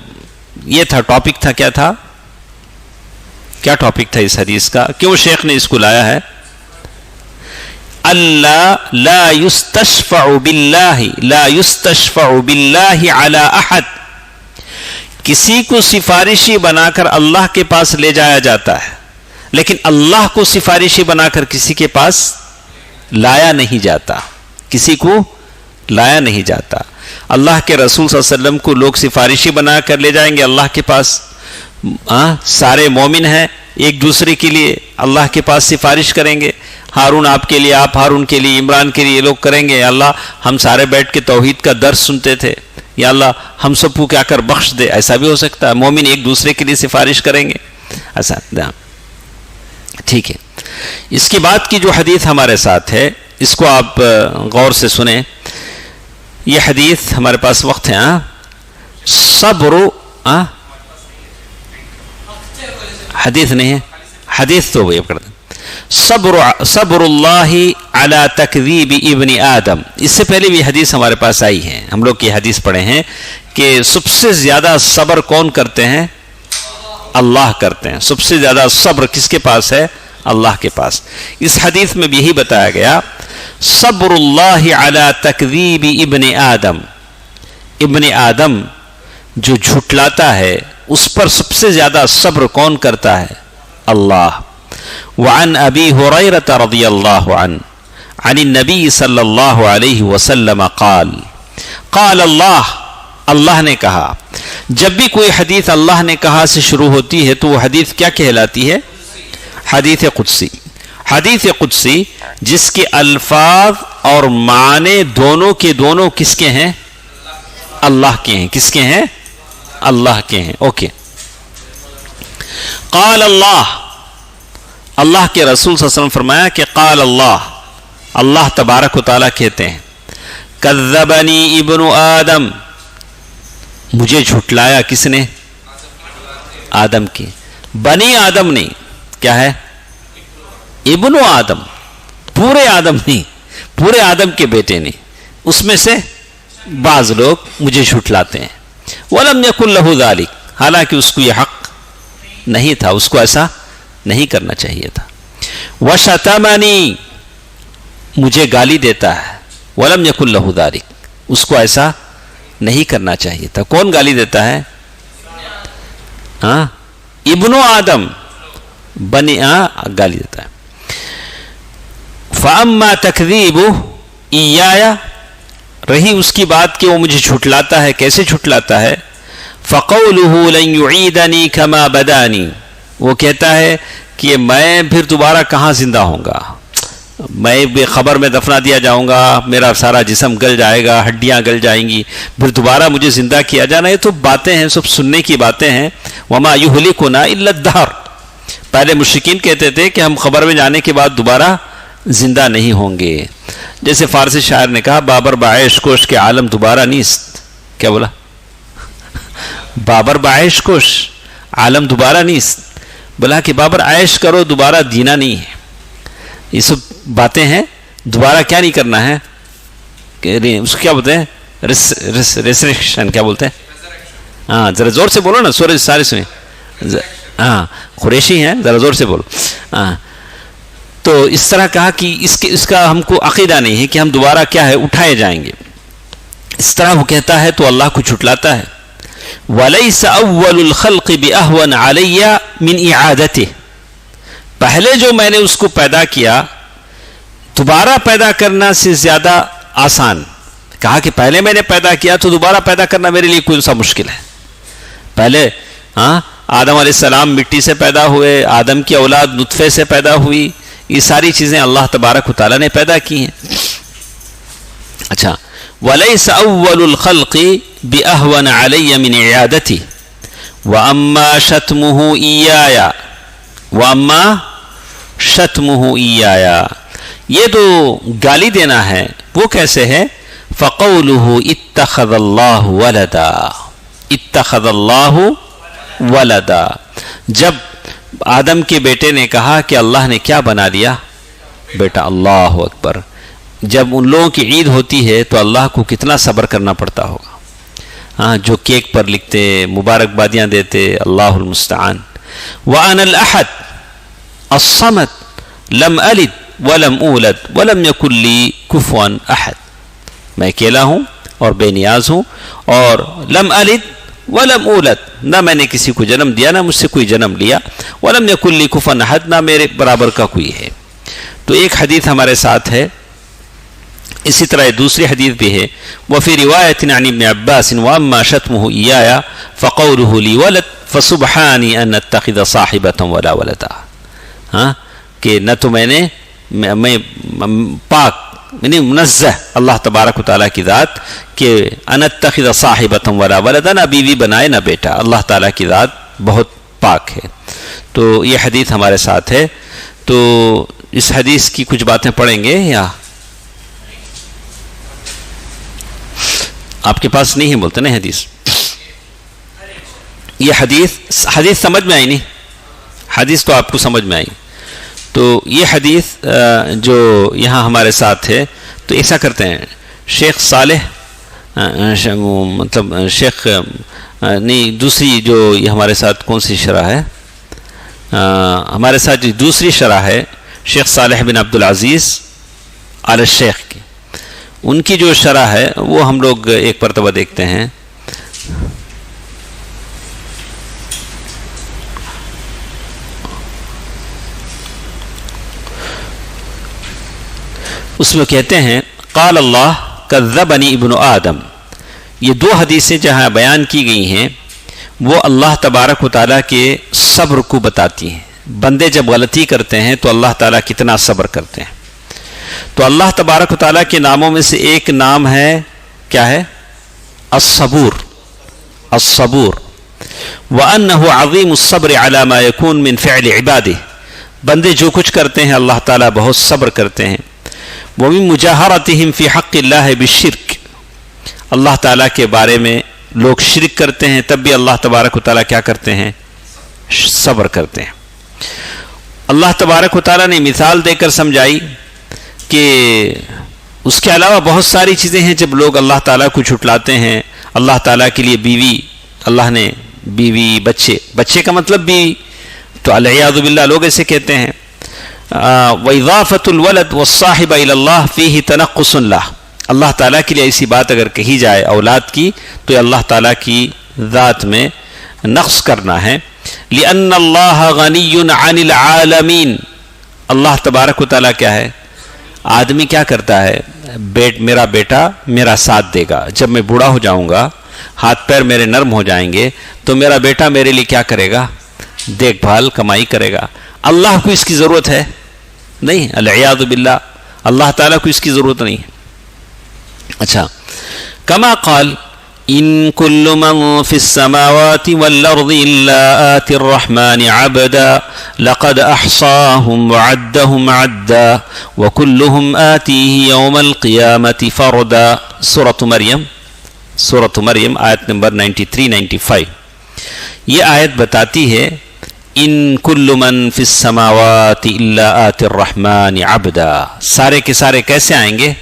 یہ تھا ٹاپک تھا، کیا تھا؟ کیا ٹاپک تھا اس حدیث کا؟ کیوں شیخ نے اس کو لایا ہے؟ اللہ لا یستشفع باللہ علی احد، کسی کو سفارشی بنا کر اللہ کے پاس لے جایا جاتا ہے، لیکن اللہ کو سفارشی بنا کر کسی کے پاس لایا نہیں جاتا. کسی کو لایا نہیں جاتا. اللہ کے رسول صلی اللہ علیہ وسلم کو لوگ سفارشی بنا کر لے جائیں گے اللہ کے پاس. سارے مومن ہیں، ایک دوسرے کے لیے اللہ کے پاس سفارش کریں گے. ہارون آپ کے لیے، آپ ہارون کے لیے، عمران کے لیے لوگ کریں گے، اللہ ہم سارے بیٹھ کے توحید کا درس سنتے تھے، یا اللہ ہم سب کو کیا کر بخش دے. ایسا بھی ہو سکتا ہے، مومن ایک دوسرے کے لیے سفارش کریں گے. ایسا ٹھیک ہے. اس کے بعد کی جو حدیث ہمارے ساتھ ہے اس کو آپ غور سے سنیں. یہ حدیث ہمارے پاس وقت ہے. صبر حدیث نہیں ہے، حدیث تو وہ کر دیں. صبر اللہ علی تکذیب ابن آدم. اس سے پہلے بھی حدیث ہمارے پاس آئی ہے، ہم لوگ یہ حدیث پڑھے ہیں کہ سب سے زیادہ صبر کون کرتے ہیں؟ اللہ کرتے ہیں. سب سے زیادہ صبر کس کے پاس ہے؟ اللہ کے پاس. اس حدیث میں بھی یہی بتایا گیا، صبر اللہ علی تکذیب ابن آدم. ابن آدم جو جھٹلاتا ہے اس پر سب سے زیادہ صبر کون کرتا ہے؟ اللہ. وعن ابی ہریرہ رضی اللہ عنہ عن النبی صلی اللہ علیہ وسلم قال قال اللہ نے کہا. جب بھی کوئی حدیث اللہ نے کہا سے شروع ہوتی ہے تو وہ حدیث کیا کہلاتی ہے؟ حدیث قدسی. حدیث قدسی جس کے الفاظ اور معنی دونوں کے دونوں کس کے ہیں؟ اللہ کے ہیں. کس کے ہیں؟ اللہ کے ہیں. اوکے. قال اللہ کے رسول صلی اللہ علیہ وسلم فرمایا کہ قال اللہ تبارک و تعالیٰ کہتے ہیں، کذبنی ابن آدم، مجھے جھٹلایا کس نے؟ آدم کی. بنی آدم نہیں، کیا ہے؟ ابن آدم، پورے آدم نہیں، پورے آدم کے بیٹے نہیں. اس میں سے بعض لوگ مجھے جھٹلاتے ہیں. وَلَمْ يَكُنْ لَهُ ذَلِكَ، حالانکہ اس کو یہ حق نہیں تھا، اس کو ایسا نہیں کرنا چاہیے تھا. وَشَتَمَنِي، مجھے گالی دیتا ہے. وَلَمْ يَكُنْ لَهُ ذَلِكَ، اس کو ایسا نہیں کرنا چاہیے تھا. کون گالی دیتا ہے؟ ابن آدم، بنی گالی دیتا ہے. فَأَمَّا تَكْذِيبُ إِيَّايَ، رہی اس کی بات کہ وہ مجھے جھٹلاتا ہے. کیسے جھٹلاتا ہے؟ فَقَوْلُهُ لَنْ يُعِيدَنِي كَمَا بَدَانِي، وہ کہتا ہے کہ میں پھر دوبارہ کہاں زندہ ہوں گا، میں بے خبر میں دفنا دیا جاؤں گا، میرا سارا جسم گل جائے گا، ہڈیاں گل جائیں گی، پھر دوبارہ مجھے زندہ کیا جانا. یہ تو باتیں ہیں، سب سننے کی باتیں ہیں. وَمَا يُهْلِكُنَا إِلَّا الدَّهْرُ، پہلے مشرکین کہتے تھے کہ ہم خبر میں جانے کے بعد دوبارہ زندہ نہیں ہوں گے. جیسے فارسی شاعر نے کہا، بابر بعیش کوش کے عالم دوبارہ نیست. کیا بولا؟ بابر بعیش کوش عالم دوبارہ نیست. بولا کہ بابر عیش کرو، دوبارہ جینا نہیں ہے. یہ سب باتیں ہیں. دوبارہ کیا نہیں کرنا ہے؟ اس کو کیا بولتے ہیں؟ ریسریکشن کیا بولتے ہیں؟ ذرا زور سے بولو نا، سورج سارے سنیں. قریشی ہیں، ذرا زور سے بولو. تو اس طرح کہا کہ اس کا ہم کو عقیدہ نہیں ہے کہ ہم دوبارہ کیا ہے اٹھائے جائیں گے. اس طرح وہ کہتا ہے تو اللہ کو جھٹلاتا ہے. وَلَيْسَ أَوَّلُ الْخَلْقِ بِأَهْوَنَ عَلَيَّ مِنْ إِعَادَتِهِ، پہلے جو میں نے اس کو پیدا کیا دوبارہ پیدا کرنا سے زیادہ آسان. کہا کہ پہلے میں نے پیدا کیا تو دوبارہ پیدا کرنا میرے لیے کوئی سا مشکل ہے. پہلے آدم علیہ السلام مٹی سے پیدا ہوئے، آدم کی اولاد نطفے سے پیدا ہوئی، یہ ساری چیزیں اللہ تبارک و تعالیٰ نے پیدا کی ہیں. اچھا، وَلَيْسَ أَوَّلُ الْخَلْقِ بِأَهْوَنَ عَلَيَّ مِنْ عِيَادَتِهِ وَأَمَّا شَتْمُهُ إِيَّايَ، یہ تو گالی دینا ہے وہ کیسے ہے؟ فَقَوْلُهُ اتَّخَذَ اللَّهُ وَلَدًا، اتَّخَذَ اللَّهُ وَلَدًا، جب آدم کے بیٹے نے کہا کہ اللہ نے کیا بنا لیا بیٹا. اللہ اکبر. جب ان لوگوں کی عید ہوتی ہے تو اللہ کو کتنا صبر کرنا پڑتا ہوگا. ہاں جو کیک پر لکھتے مبارکبادیاں دیتے اللہ المستعان. وَأَنَا الْأَحَدُ الصَّمَدُ لَمْ أَلِدْ وَلَمْ أُولَدْ وَلَمْ يَكُنْ لِي كُفُوًا أَحَدٌ. میں اکیلا ہوں اور بے نیاز ہوں اور لم الد ولم اولد، نہ میں نے کسی کو جنم دیا نہ مجھ سے کوئی جنم لیا، ولم یکن لی کفوا احد، نہ میرے برابر کا کوئی ہے. تو ایک حدیث ہمارے ساتھ ہے. اسی طرح دوسری حدیث بھی ہے وفی روایت عن ابن عباس واما شتمه ایایا فقوله لی ولد فسبحانی ان اتخذ صاحبة ولا ولدا. ہاں کہ نہ تو میں پاک یعنی منزہ اللہ تبارک و تعالیٰ کی ذات کہ ان اتخذ صاحبة ولا ولدا، نہ بیوی بنائے نہ بیٹا. اللہ تعالیٰ کی ذات بہت پاک ہے. تو یہ حدیث ہمارے ساتھ ہے. تو اس حدیث کی کچھ باتیں پڑھیں گے یا آپ کے پاس نہیں ہے بولتے نا حدیث؟ یہ حدیث سمجھ میں آئی نہیں؟ حدیث تو آپ کو سمجھ میں آئی. تو یہ حدیث جو یہاں ہمارے ساتھ ہے تو ایسا کرتے ہیں شیخ صالح مطلب شیخ نہیں دوسری جو یہ ہمارے ساتھ کون سی شرح ہے ہمارے ساتھ جو دوسری شرح ہے شیخ صالح بن عبد العزیز آل الشیخ کی، ان کی جو شرح ہے وہ ہم لوگ ایک مرتبہ دیکھتے ہیں. اس میں کہتے ہیں قال اللہ کذبنی ابن آدم. یہ دو حدیثیں جہاں بیان کی گئی ہیں وہ اللہ تبارک و تعالیٰ کے صبر کو بتاتی ہیں. بندے جب غلطی کرتے ہیں تو اللہ تعالیٰ کتنا صبر کرتے ہیں. تو اللہ تبارک و تعالیٰ کے ناموں میں سے ایک نام ہے کیا ہے؟ الصبور. الصبور وَأَنَّهُ عَظِيمُ الصَّبْرِ عَلَى مَا يَكُونُ مِنْ فِعْلِ عِبَادِهِ. بندے جو کچھ کرتے ہیں اللہ تعالیٰ بہت صبر کرتے ہیں. وَمِن مُجَاهَرَتِهِمْ فِي حَقِّ اللَّهِ بِالشِّرْكِ. اللہ تعالیٰ کے بارے میں لوگ شرک کرتے ہیں تب بھی اللہ تبارک و تعالیٰ کیا کرتے ہیں؟ صبر کرتے ہیں. اللہ تبارک و تعالیٰ نے مثال دے کر سمجھائی کہ اس کے علاوہ بہت ساری چیزیں ہیں جب لوگ اللہ تعالیٰ کو جھٹلاتے ہیں. اللہ تعالیٰ کے لیے بیوی، اللہ نے بیوی، بچے کا مطلب بیوی، تو العیاذ باللہ لوگ ایسے کہتے ہیں. وَإِضَافَةُ الْوَلَدْ وَالصَّاحِبَ إِلَى اللَّهِ فِيهِ تَنَقُّصٌ لَهُ. اللہ تعالیٰ کے لیے ایسی بات اگر کہی جائے اولاد کی تو یہ اللہ تعالیٰ کی ذات میں نقص کرنا ہے. لِأَنَّ اللَّهَ غَنِيٌّ عَنِ الْعَالَمِينَ. اللہ تبارک و تعالیٰ کیا ہے؟ آدمی کیا کرتا ہے؟ میرا بیٹا میرا ساتھ دے گا. جب میں بوڑھا ہو جاؤں گا، ہاتھ پیر میرے نرم ہو جائیں گے تو میرا بیٹا میرے لیے کیا کرے گا؟ دیکھ بھال کمائی کرے گا. اللہ کو اس کی ضرورت ہے نہیں، العیاذ باللہ اللہ تعالیٰ کو اس کی ضرورت نہیں ہے. اچھا کما قال ان کل من فی السماوات والارض الا آتی الرحمن عبدا لقد احصاهم وعدهم عدا وكلهم آتیه یوم القیامة فردا. سورۃ مریم آیت نمبر 93-95. یہ آیت بتاتی ہے ان کل من فی السماوات الا آتی الرحمن عبدا. سارے کے سارے کیسے آئیں گے؟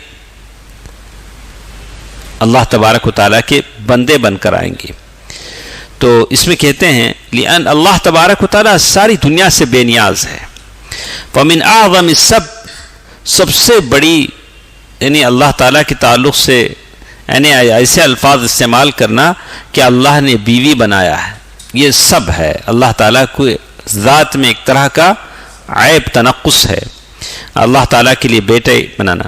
اللہ تبارک و تعالیٰ کے بندے بن کر آئیں گے. تو اس میں کہتے ہیں لأن اللہ تبارک و تعالیٰ ساری دنیا سے بے نیاز ہے. فمن اعظم سب سے بڑی یعنی اللہ تعالیٰ کے تعلق سے یعنی ایسے الفاظ استعمال کرنا کہ اللہ نے بیوی بنایا ہے، یہ سب ہے اللہ تعالیٰ کو ذات میں ایک طرح کا عیب تنقص ہے. اللہ تعالیٰ کے لیے بیٹے بنانا.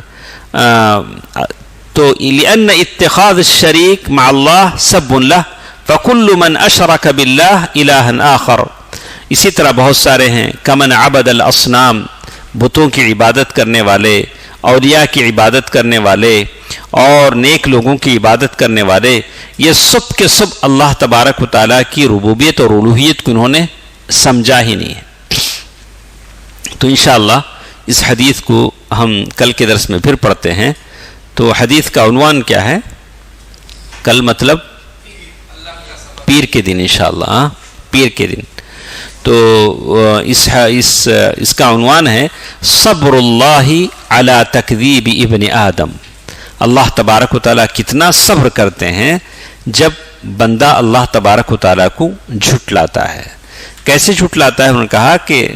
تو لأن اتخاذ الشریک مع اللہ سب لہ فکل من اشرک باللہ الہا آخر. اسی طرح بہت سارے ہیں کمن عبد الاصنام، بتوں کی عبادت کرنے والے، اولیاء کی عبادت کرنے والے اور نیک لوگوں کی عبادت کرنے والے، یہ سب کے سب اللہ تبارک و تعالیٰ کی ربوبیت اور الوہیت کو انہوں نے سمجھا ہی نہیں ہے. تو انشاءاللہ اس حدیث کو ہم کل کے درس میں پھر پڑھتے ہیں. تو حدیث کا عنوان کیا ہے؟ کل مطلب پیر کے دن انشاءاللہ. پیر کے دن. تو اس کا عنوان ہے صبر اللہ علی تکذیب ابن آدم، اللہ تبارک و تعالیٰ کتنا صبر کرتے ہیں جب بندہ اللہ تبارک و تعالیٰ کو جھٹلاتا ہے۔ کیسے جھٹلاتا ہے؟ انہوں نے کہا کہ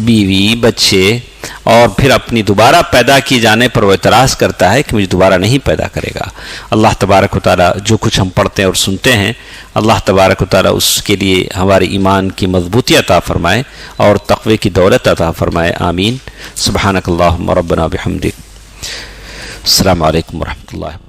بیوی، بچے، اور پھر اپنی دوبارہ پیدا کیے جانے پر وہ اعتراض کرتا ہے کہ مجھے دوبارہ نہیں پیدا کرے گا۔ اللہ تبارک و تعالیٰ جو کچھ ہم پڑھتے ہیں اور سنتے ہیں، اللہ تبارک و تعالیٰ اس کے لیے ہمارے ایمان کی مضبوطی عطا فرمائے اور تقوی کی دولت عطا فرمائے، آمین۔ سبحانک اللہم ربنا بحمدک، السلام علیکم ورحمۃ اللہ۔